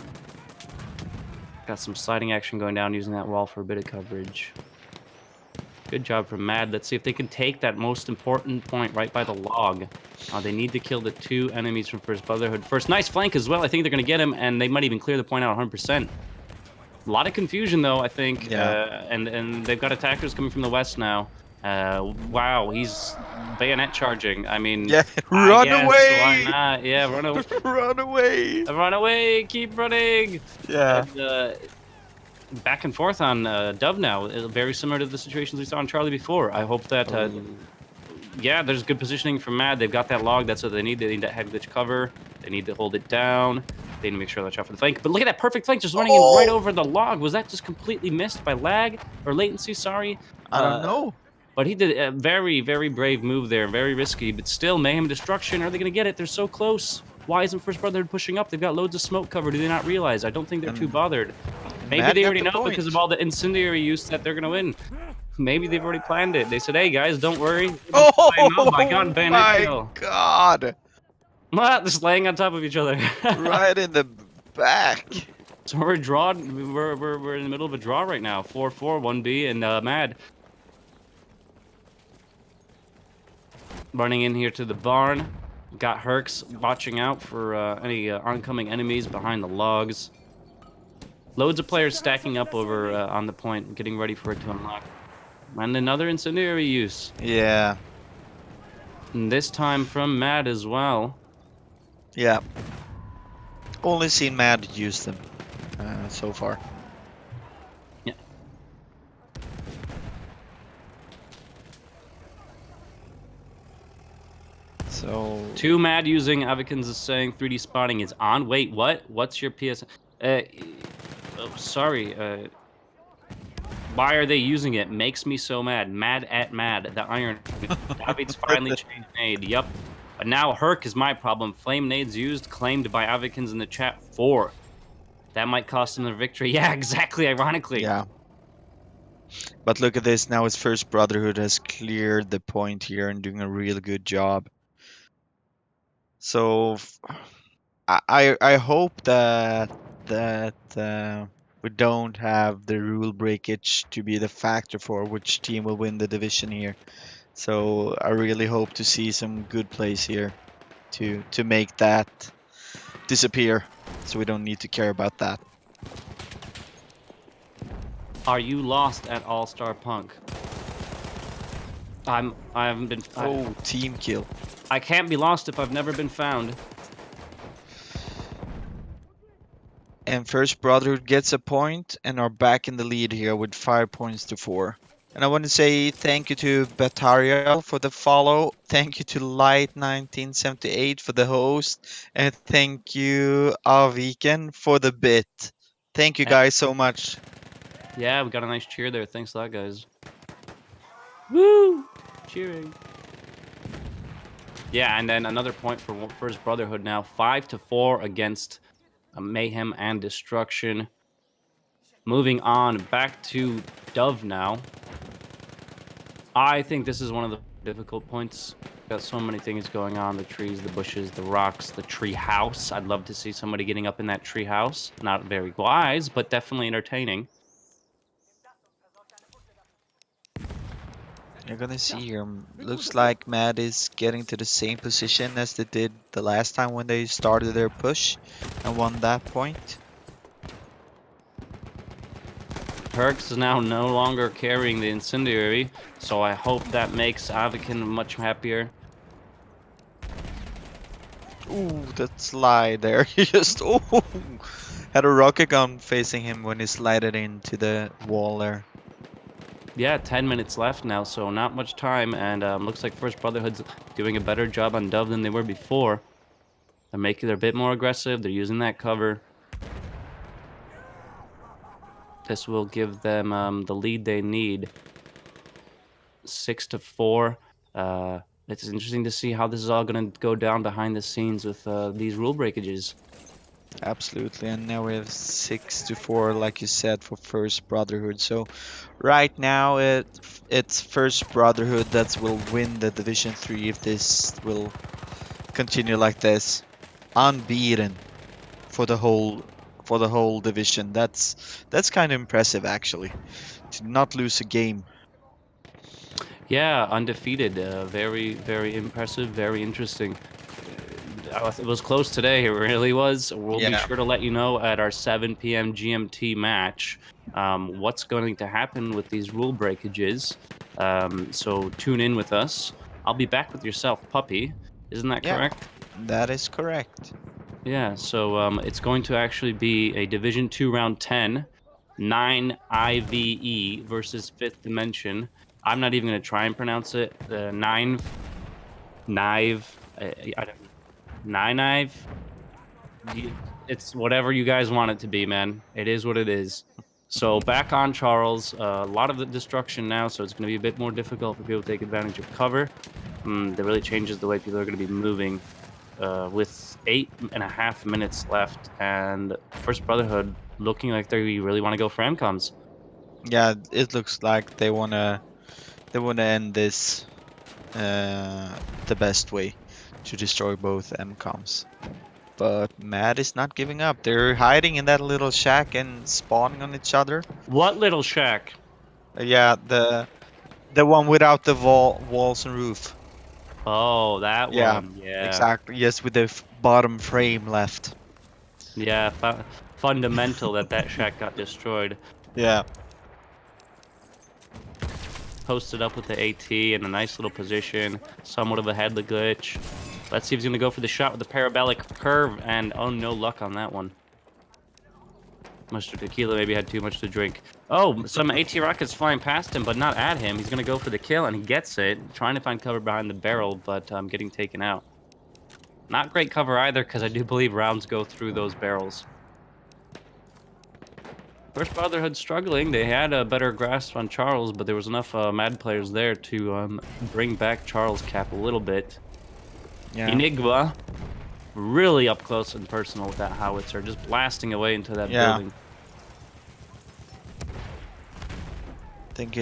Got some sliding action going down using that wall for a bit of coverage. Good job from Mad. Let's see if they can take that most important point right by the log. They need to kill the 2 enemies from First Brotherhood first. Nice flank as well. I think they're going to get him, and they might even clear the point out 100%. A lot of confusion, though, I think. Yeah. And they've got attackers coming from the west now. Wow, he's bayonet charging. I mean, Yeah, I run guess, away! why not? Yeah, run away. Run away! Run away, keep running! Yeah. And, back and forth on Dove now, very similar to the situations we saw on Charlie before. I hope that, yeah, there's good positioning from Mad. They've got that log. That's what they need. They need that head glitch cover. They need to hold it down. They need to make sure that's out for the flank. But look at that perfect flank just running in right over the log. Was that just completely missed by lag or latency? Sorry. I don't know. But he did a very, very brave move there. Very risky. But still, Mayhem Destruction. Are they going to get it? They're so close. Why isn't First Brotherhood pushing up? They've got loads of smoke cover. Do they not realize? I don't think they're too bothered. Maybe Mad they got already the know point. because of all the incendiary use that they're going to win. Maybe they've already planned it. They said, hey, guys, don't worry. Oh my God, bayonet my kill. God! Just laying on top of each other. Right in the back. So we're drawn. We're in the middle of a draw right now. 4-4, 1B, and Mad. Running in here to the barn. Got Herx watching out for any oncoming enemies behind the logs. Loads of players stacking up over on the point, getting ready for it to unlock. And another incendiary use. Yeah. And this time from Mad as well. Yeah. Only seen Mad use them so far. Yeah. So 2 Mad using Avikins is saying 3D spotting is on. Wait, what? What's your PS? Oh, sorry. Why are they using it? Makes me so mad. Mad at Mad. The iron. David's finally changed nade. Yup. But now Herc is my problem. Flame nades used, claimed by Avikins in the chat 4. That might cost him the victory. Yeah, exactly. Ironically. yeah. But look at this. Now his First Brotherhood has cleared the point here and doing a real good job. So I hope that we don't have the rule breakage to be the factor for which team will win the division here. So I really hope to see some good plays here to make that disappear, so we don't need to care about that. Are you lost at All-Star Punk? I haven't been. Oh, team kill. I can't be lost if I've never been found. And First Brotherhood gets a point and are back in the lead here with 5 points to 4. And I want to say thank you to Batarial for the follow. Thank you to Light1978 for the host. And thank you, Aviken, for the bit. Thank you guys so much. Yeah, we got a nice cheer there. Thanks a lot, guys. Woo! Cheering. Yeah, and then another point for First Brotherhood now. 5-4 against Mayhem and Destruction. Moving on, back to Dove now. I think this is one of the difficult points. Got so many things going on. The trees, the bushes, the rocks, the tree house. I'd love to see somebody getting up in that tree house. Not very wise, but definitely entertaining. You're gonna see here. Looks like Mad is getting to the same position as they did the last time when they started their push and won that point. Herx is now no longer carrying the incendiary, so I hope that makes Aviken much happier. Ooh, that slide there. He just had a rocket gun facing him when he slided into the wall there. Yeah, 10 minutes left now, so not much time, and looks like First Brotherhood's doing a better job on Dove than they were before. They're a bit more aggressive. They're using that cover. This will give them the lead they need. 6-4. It's interesting to see how this is all going to go down behind the scenes with these rule breakages. Absolutely, and now we have 6-4, like you said, for First Brotherhood. So right now it's First Brotherhood that will win the Division 3 if this will continue like this, unbeaten for the whole division. That's kind of impressive actually, to not lose a game. Yeah, undefeated. Very, very impressive. Very interesting. It was close today. It really was. We'll be Yeah. sure to let you know at our 7 p.m. GMT match what's going to happen with these rule breakages. So tune in with us. I'll be back with yourself, Puppy. Isn't that Yeah, correct? that is correct. Yeah, so it's going to actually be a Division 2 round 10, 9 IVE versus Fifth Dimension. I'm not even going to try and pronounce it. The 9, Nive, I don't Nive. It's whatever you guys want it to be, man. It is what it is. So back on Charles. A lot of the destruction now, so it's going to be a bit more difficult for people to take advantage of cover. That really changes the way people are going to be moving. With 8.5 minutes left, and First Brotherhood looking like they really want to go for MCOMs. Yeah, it looks like they wanna end this the best way to destroy both MCOMs. But Mad is not giving up. They're hiding in that little shack and spawning on each other. What little shack? Yeah, the one without the walls and roof. Oh, that Yeah, one. Yeah. exactly. Yes, with the bottom frame left. Yeah, fundamental that shack got destroyed. Yeah. Posted up with the AT in a nice little position, somewhat of a headlet glitch. Let's see if he's going to go for the shot with the parabolic curve, and oh, no luck on that one. Mr. Tequila maybe had too much to drink. Oh, some AT rockets flying past him, but not at him. He's going to go for the kill, and he gets it. Trying to find cover behind the barrel, but getting taken out. Not great cover either, because I do believe rounds go through those barrels. First Brotherhood struggling. They had a better grasp on Charles, but there was enough Mad players there to bring back Charles' cap a little bit. Yeah. Enigma, really up close and personal with that howitzer, just blasting away into that building. I think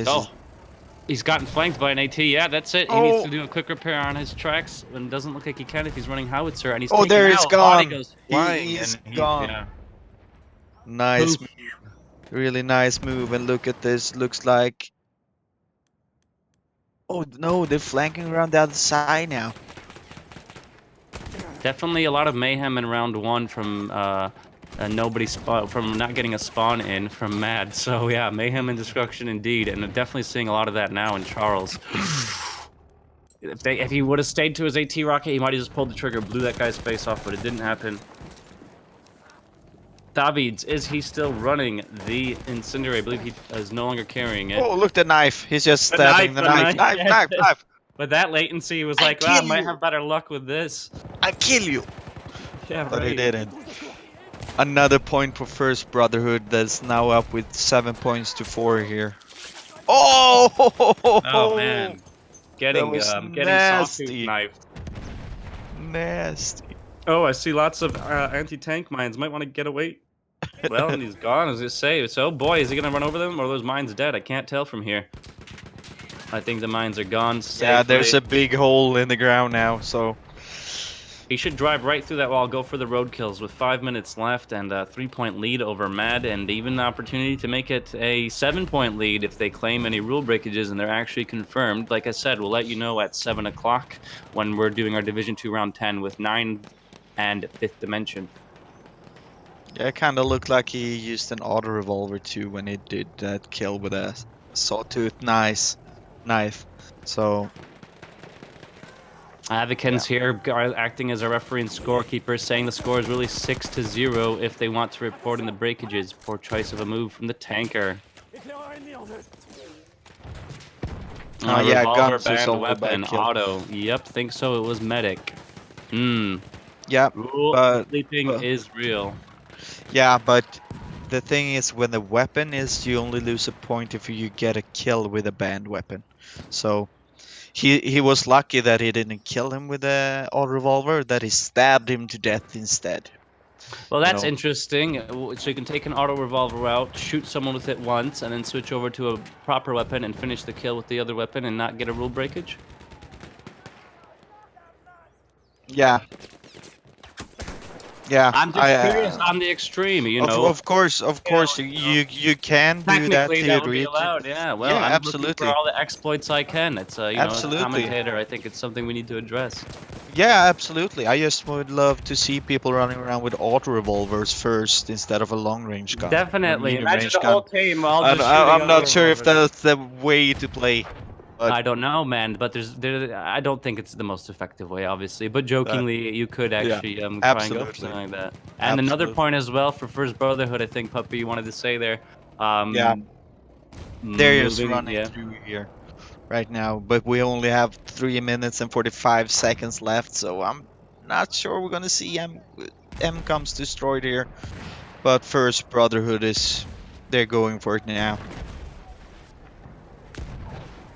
he's gotten flanked by an AT. Yeah, that's it. He needs to do a quick repair on his tracks, and doesn't look like he can if he's running howitzer. And he's there he's gone. Body goes flying, He's gone. Yeah. Nice move. Really nice move. And look at this. Looks like. Oh no, they're flanking around the other side now. Definitely a lot of mayhem in round one from from not getting a spawn in from Mad. So yeah, mayhem and destruction indeed, and I'm definitely seeing a lot of that now in Charles. If he would have stayed to his AT rocket, he might have just pulled the trigger, blew that guy's face off, but it didn't happen. Davids, is he still running the incendiary? I believe he is no longer carrying it. Oh, look, the knife. He's just stabbing the knife. Knife. But that latency was like, well, I might have better luck with this. I kill you. Yeah, but right. he didn't. Another point for First Brotherhood that's now up with 7 points to 4 here. Oh man, getting nasty. knifed. Nasty. Oh, I see lots of anti-tank mines. Might want to get away. Well, and he's gone, as I say. So, boy, is he going to run over them, or are those mines dead? I can't tell from here. I think the mines are gone safely. Yeah, there's a big hole in the ground now, so... He should drive right through that wall, go for the roadkills with 5 minutes left and a 3-point lead over Mad, and even the opportunity to make it a 7-point lead if they claim any rule breakages and they're actually confirmed. Like I said, we'll let you know at 7 o'clock when we're doing our Division 2 round 10 with 9 and Fifth Dimension. Yeah, it kind of looked like he used an auto revolver too when he did that kill with a sawtooth knife. So... Avikens here acting as a referee and scorekeeper, saying the score is really 6-0 if they want to report in the breakages. Poor choice of a move from the tanker. Yeah, guns banned weapon, auto. Yep, think so. It was medic. Yeah, but sleeping is real. Yeah, but the thing is, when the weapon is, you only lose a point if you get a kill with a banned weapon. So he was lucky that he didn't kill him with a auto revolver, that he stabbed him to death instead. Well, that's know. interesting. So you can take an auto revolver out, shoot someone with it once, and then switch over to a proper weapon and finish the kill with the other weapon and not get a rule breakage? Yeah. Yeah, I'm just curious on the extreme, you know. of course, you can do that Technically, that would be theoretically. allowed, yeah. Well, Yeah, I'm looking for absolutely, all the exploits I can. It's, you know, as a absolutely. commentator, I think it's something we need to address. Yeah, absolutely. I just would love to see people running around with auto revolvers first instead of a long range gun or Definitely. medium Imagine range the gun. whole team all just shooting I'm auto not sure if revolvers. that's the way to play, but I don't know, man, but I don't think it's the most effective way, obviously. But jokingly, you could yeah, actually try and go for absolutely, something like that. And another absolutely. point as well for First Brotherhood, I think, Puppy, you wanted to say there. Yeah, Um, they're just moving, running yeah. through here right now, but we only have 3 minutes and 45 seconds left, so I'm not sure we're gonna see M comes destroyed here. But first, Brotherhood they're going for it now.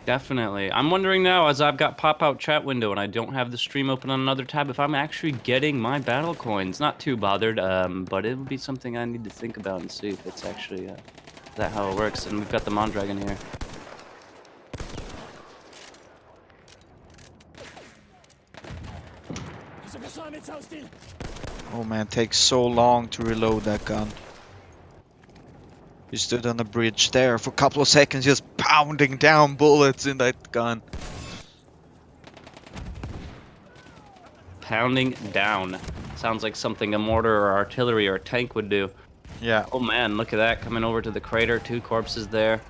Definitely. I'm wondering now, as I've got pop-out chat window and I don't have the stream open on another tab, if I'm actually getting my battle coins. Not too bothered, but it would be something I need to think about and see if it's actually that how it works. And we've got the Mondragon here. Oh man, it takes so long to reload that gun. He stood on the bridge there for a couple of seconds, just pounding down bullets in that gun. Pounding down. Sounds like something a mortar or artillery or a tank would do. Yeah. Oh man, look at that, coming over to the crater, 2 corpses there.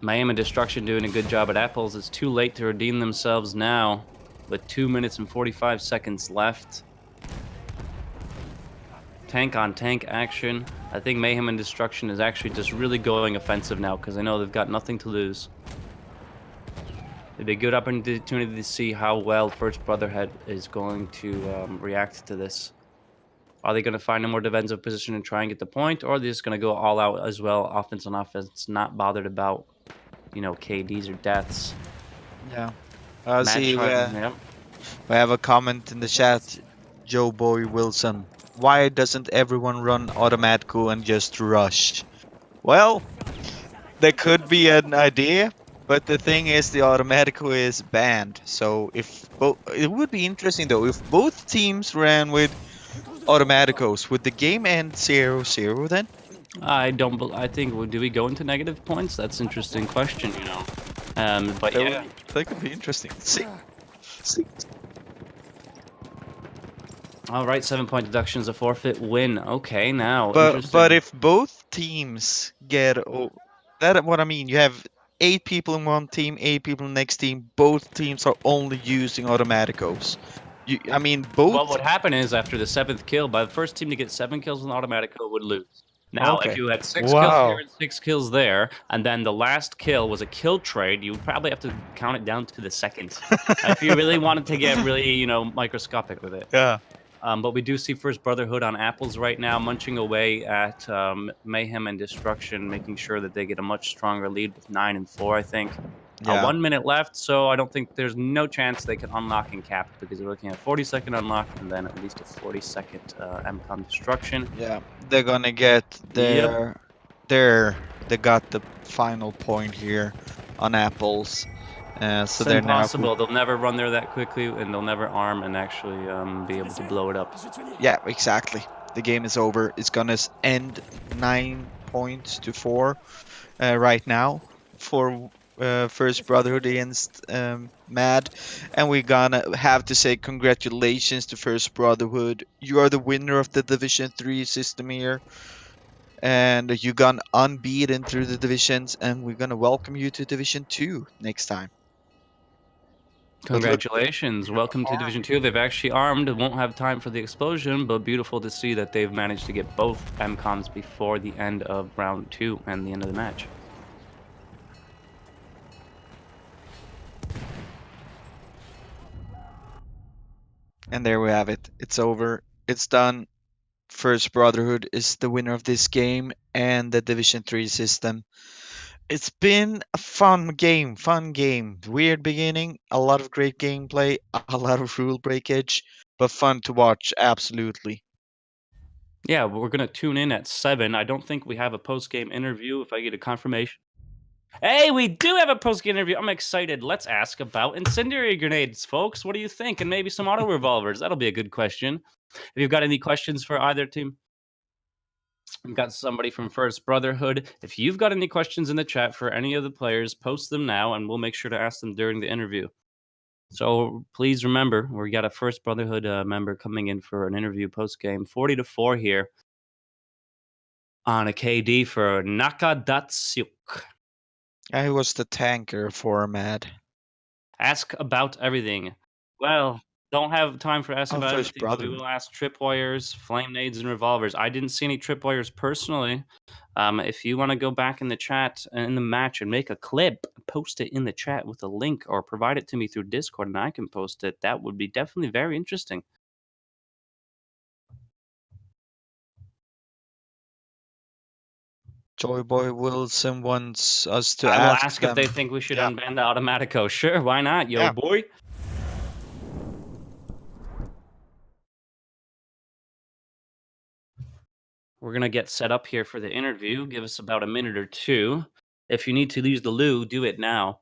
Mayhem and Destruction doing a good job at apples. It's too late to redeem themselves now, with 2 minutes and 45 seconds left. Tank on tank action. I think Mayhem and Destruction is actually just really going offensive now because I know they've got nothing to lose. It'd be a good opportunity to see how well First Brotherhood is going to react to this. Are they going to find a more defensive position and try and get the point, or are they just going to go all out as well, offense on offense, not bothered about, you know, KDs or deaths? Yeah. See, yeah. We have a comment in the chat, Joe Boy Wilson. Why doesn't everyone run automatico and just rush? Well, there could be an idea, but the thing is the automatico is banned. So if it would be interesting though if both teams ran with automaticos, would the game end 0-0 then? I think, do we go into negative points? That's an interesting question, you know. But yeah. That could be interesting. See. All right, 7-point deduction is a forfeit win. Okay, now But if both teams get that what I mean, you have 8 people in one team, 8 people in the next team. Both teams are only using automaticos. I mean, both. What would happen is after the 7th kill, by the first team to get 7 kills with an automatico would lose. Now, if you had 6 kills here and 6 kills there, and then the last kill was a kill trade, you would probably have to count it down to the seconds. If you really wanted to get really, you know, microscopic with it. Yeah. But we do see First Brotherhood on apples right now, munching away at Mayhem and Destruction, making sure that they get a much stronger lead with 9 and 4, I think. Yeah. 1 minute left, so I don't think there's no chance they can unlock and cap it because they're looking at a 40-second unlock and then at least a 40-second MCOM Destruction. Yeah, they're gonna get their they got the final point here on apples. So It's they're impossible. They'll never run there that quickly, and they'll never arm and actually be able to blow it up. Yeah, exactly. The game is over. It's gonna end 9 points to 4 right now for First Brotherhood against Mad, and we're gonna have to say congratulations to First Brotherhood. You are the winner of the Division 3 system here, and you gone unbeaten through the divisions, and we're gonna welcome you to Division 2 next time. Congratulations. Welcome to Division 2. They've actually armed. Won't have time for the explosion, but beautiful to see that they've managed to get both MCOMs before the end of round 2 and the end of the match. And there we have it. It's over. It's done. First Brotherhood is the winner of this game and the Division 3 system. It's been a fun game. Weird beginning, a lot of great gameplay, a lot of rule breakage, but fun to watch, absolutely. Yeah, we're gonna tune in at 7. I don't think we have a post-game interview if I get a confirmation. Hey, we do have a post-game interview. I'm excited. Let's ask about incendiary grenades, folks. What do you think? And maybe some auto revolvers. That'll be a good question. If you've got any questions for either team, we've got somebody from First Brotherhood. If you've got any questions in the chat for any of the players, post them now, and we'll make sure to ask them during the interview. So please remember, we got a First Brotherhood member coming in for an interview post-game. 40-4 here on a KD for Nakadatsuk. I was the tanker for Mad. Ask about everything. Well, don't have time for ask about First everything, but we Brotherhood. will ask tripwires, flame nades, and revolvers. I didn't see any tripwires personally. If you want to go back in the chat in the match and make a clip, post it in the chat with a link or provide it to me through Discord and I can post it. That would be definitely very interesting. Joyboy Wilson wants us to I will ask ask them. if they think we should Yeah. unban the Automatico. Sure, why not, yo Yeah. boy? We're going to get set up here for the interview. Give us about a minute or two. If you need to use the loo, do it now.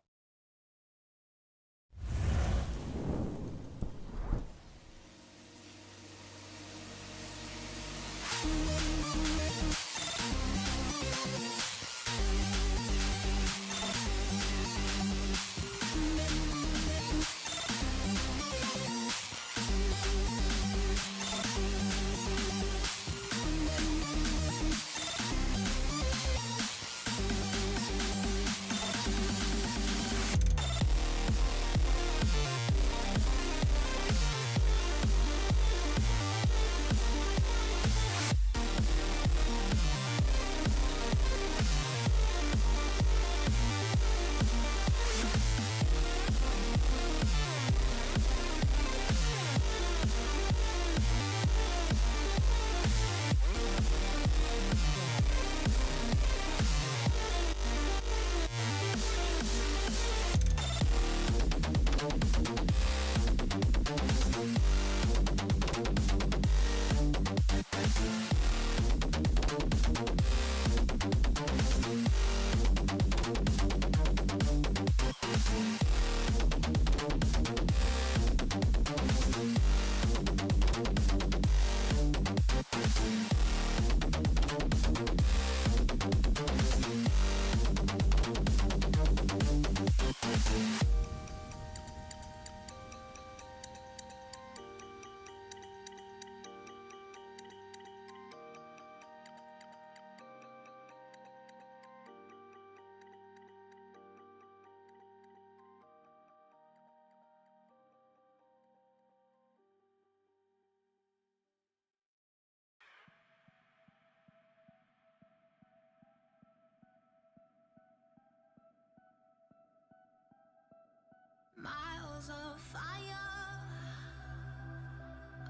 Miles of fire,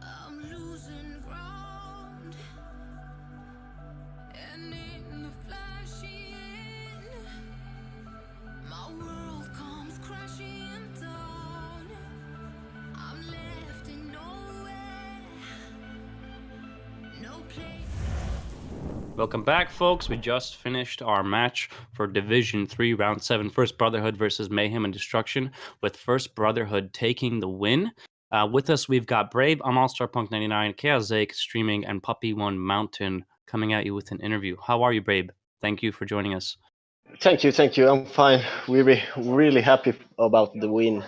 I'm losing ground, and in the flashing, my world comes crashing down. I'm left in nowhere, no place. Welcome back, folks. We just finished our match for Division 3, Round 7, First Brotherhood versus Mayhem and Destruction, with First Brotherhood taking the win. With us, we've got Brave, I'm All-Star Punk 99, ChaosZake Streaming, and Puppy One Mountain coming at you with an interview. How are you, Brave? Thank you for joining us. Thank you. I'm fine. We're really happy about the win.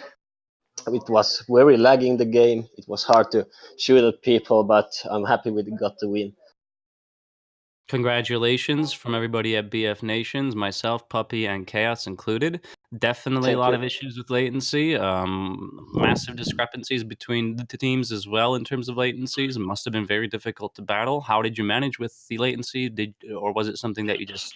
It was very lagging the game. It was hard to shoot at people, but I'm happy we got the win. Congratulations from everybody at BFNations, myself, Puppy, and Chaos included. Definitely Thank a lot you. of issues with latency. Massive discrepancies between the teams as well in terms of latencies. It must have been very difficult to battle. How did you manage with the latency? Or was it something that you just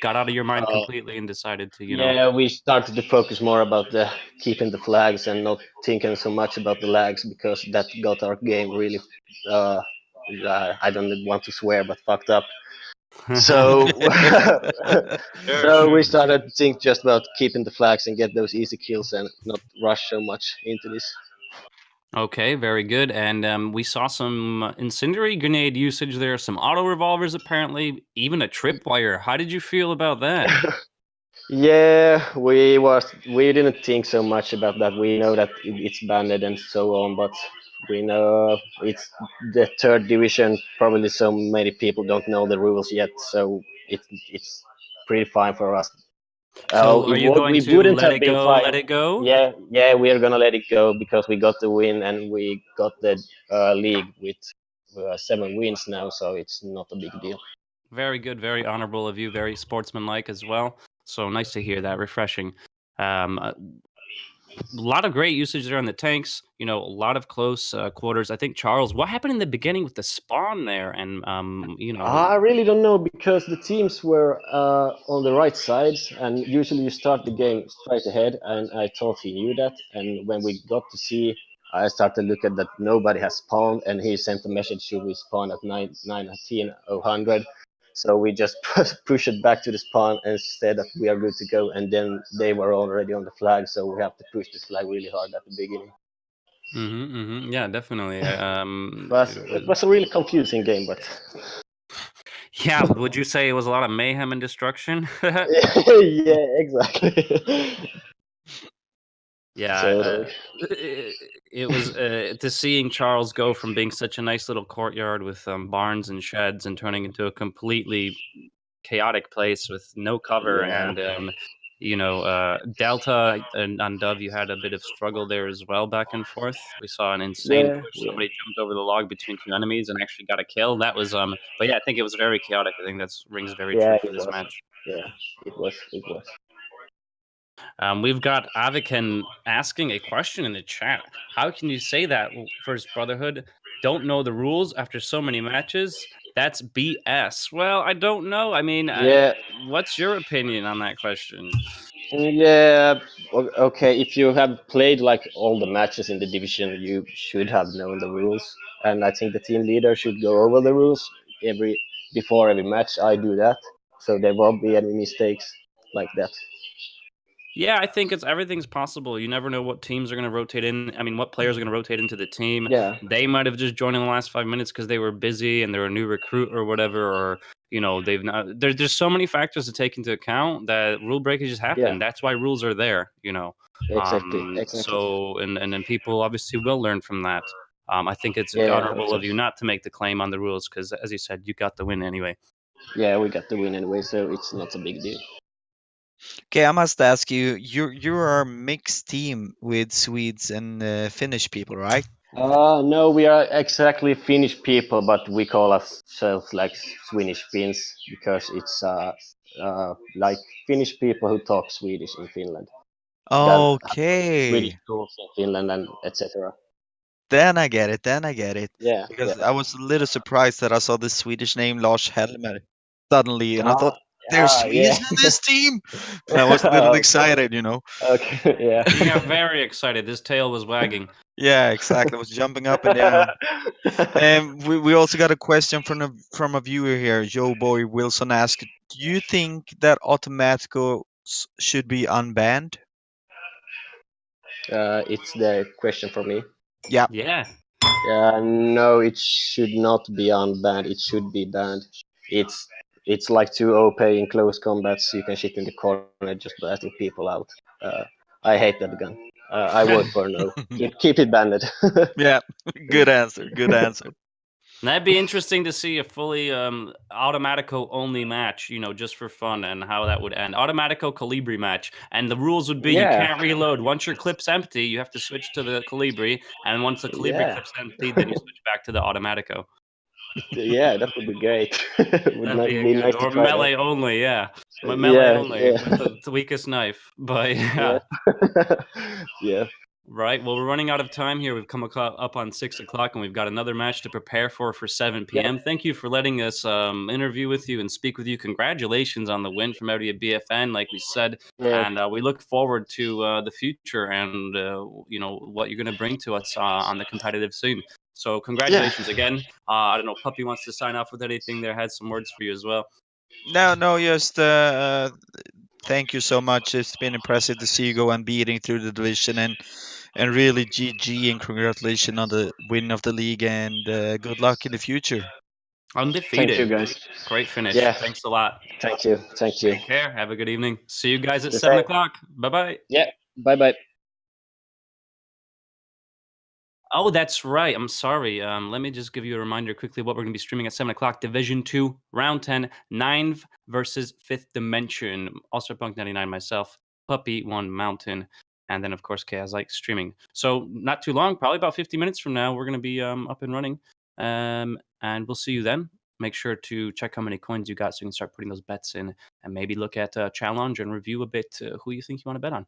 got out of your mind completely and decided to, Yeah, we started to focus more about the keeping the flags and not thinking so much about the lags, because that got our game really. I don't want to swear, but fucked up. So, so we started to think just about keeping the flags and get those easy kills and not rush so much into this. Okay, very good. And we saw some incendiary grenade usage there, some auto revolvers apparently, even a tripwire. How did you feel about that? Yeah, we didn't think so much about that. We know that it's banned and so on, but we know it's the third division. Probably so many people don't know the rules yet, so it's pretty fine for us. So are you going We to wouldn't let have it been go, fine. let it go? Yeah, we are gonna let it go because we got the win and we got the league with 7 wins now, so it's not a big deal. Very good, very honorable of you, very sportsmanlike as well. So nice to hear that, refreshing. A lot of great usage there on the tanks. A lot of close quarters. I think Charles. What happened in the beginning with the spawn there? And I really don't know because the teams were on the right sides, and usually you start the game straight ahead. And I thought he knew that. And when we got to see, I started to look at that nobody has spawned, and he sent a message: "Should we spawn at 1900?" So we just push it back to the spawn and said that we are good to go. And then they were already on the flag, so we have to push this flag really hard at the beginning. Yeah, definitely. It was a really confusing game, but Yeah, would you say it was a lot of mayhem and destruction? yeah, exactly. Yeah, Totally. it was to seeing Charles go from being such a nice little courtyard with barns and sheds and turning into a completely chaotic place with no cover. Yeah. And Delta and on Dove, you had a bit of struggle there as well, back and forth. We saw an insane Yeah, push. yeah, Somebody jumped over the log between two enemies and actually got a kill. That was but yeah, I think it was very chaotic. I think that's rings very true yeah. for It this was. match. Yeah, it was. It was. We've got Avikan asking a question in the chat. How can you say that First Brotherhood don't know the rules after so many matches? That's BS. Well, I don't know. I mean, Yeah, what's your opinion on that question? yeah. Okay, if you have played like all the matches in the division, you should have known the rules. And I think the team leader should go over the rules every before every match. I do that, so there won't be any mistakes like that. Yeah, I think everything's possible. You never know what teams are going to rotate in. I mean, what players are going to rotate into the team. Yeah, They might have just joined in the last 5 minutes because they were busy and they're a new recruit or whatever, or they've not. There's so many factors to take into account that rule breakages yeah. happen. That's why rules are there. Exactly, exactly. So and then people obviously will learn from that. I think it's Yeah, I hope honorable so. of you not to make the claim on the rules because, as you said, you got the win anyway. Yeah, we got the win anyway, so it's not a big deal. Okay, I must ask you, you are a mixed team with Swedes and Finnish people, right? No, we are exactly Finnish people, but we call ourselves like Swedish Finns because it's like Finnish people who talk Swedish in Finland. Got Swedish Okay. schools in Finland and etc. Then I get it. Then I get it. Yeah, Because yeah. I was a little surprised that I saw the Swedish name Lars Helmer suddenly, and I thought Ah, there's yeah. Swedes in this team, and I was a little excited. Okay, yeah. He got very excited. His tail was wagging. Yeah, exactly. I was jumping up and down. And we also got a question from a viewer here. Joe Boy Wilson asked, "Do you think that Automaticos should be unbanned?" It's the question for me. Yeah. Yeah. No, it should not be unbanned. It should be banned. It's it's like too OP in close combats. You can shit in the corner just blasting people out. I hate that gun. I vote for no. Keep it banned. Yeah. Good answer. Good answer. That'd be interesting to see a fully Automatico only match, just for fun, and how that would end. Automatico Calibri match, and the rules would be you Yeah, can't reload. Once your clip's empty, you have to switch to the Calibri, and once the Calibri yeah, clip's empty, then you switch back to the Automatico. yeah. That would be great. Would That'd not be a be good, nice to or try that. melee only, yeah. Melee Yeah, only yeah, with the weakest knife. But yeah, yeah. yeah, Right. Well, we're running out of time here. We've come up on 6 o'clock, and we've got another match to prepare for 7 yeah, p.m. Thank you for letting us interview with you and speak with you. Congratulations on the win from everybody at BFN, like we said, yeah, and we look forward to the future and what you're going to bring to us on the competitive scene. So, yeah. congratulations again. I don't know, Puppy wants to sign off with anything. There had some words for you as well. No, no, just thank you so much. It's been impressive to see you go unbeaten through the division, and And really, GG and congratulations on the win of the league, and good luck in the future. Undefeated. Thank you, guys. Great finish. Yeah. Thanks a lot. Thank you. Thank you. Take care. Have a good evening. See you guys at The 7 same. o'clock. Bye-bye. Yeah. Bye bye. Oh, that's right. I'm sorry. Let me just give you a reminder quickly what we're going to be streaming at 7 o'clock. Division 2, Round 10, 9 versus 5th Dimension. Also Punk 99 myself, Puppy 1 Mountain, and then, of course, ChaosZake streaming. So not too long, probably about 50 minutes from now, we're going to be up and running. And we'll see you then. Make sure to check how many coins you got so you can start putting those bets in and maybe look at a challenge and review a bit who you think you want to bet on.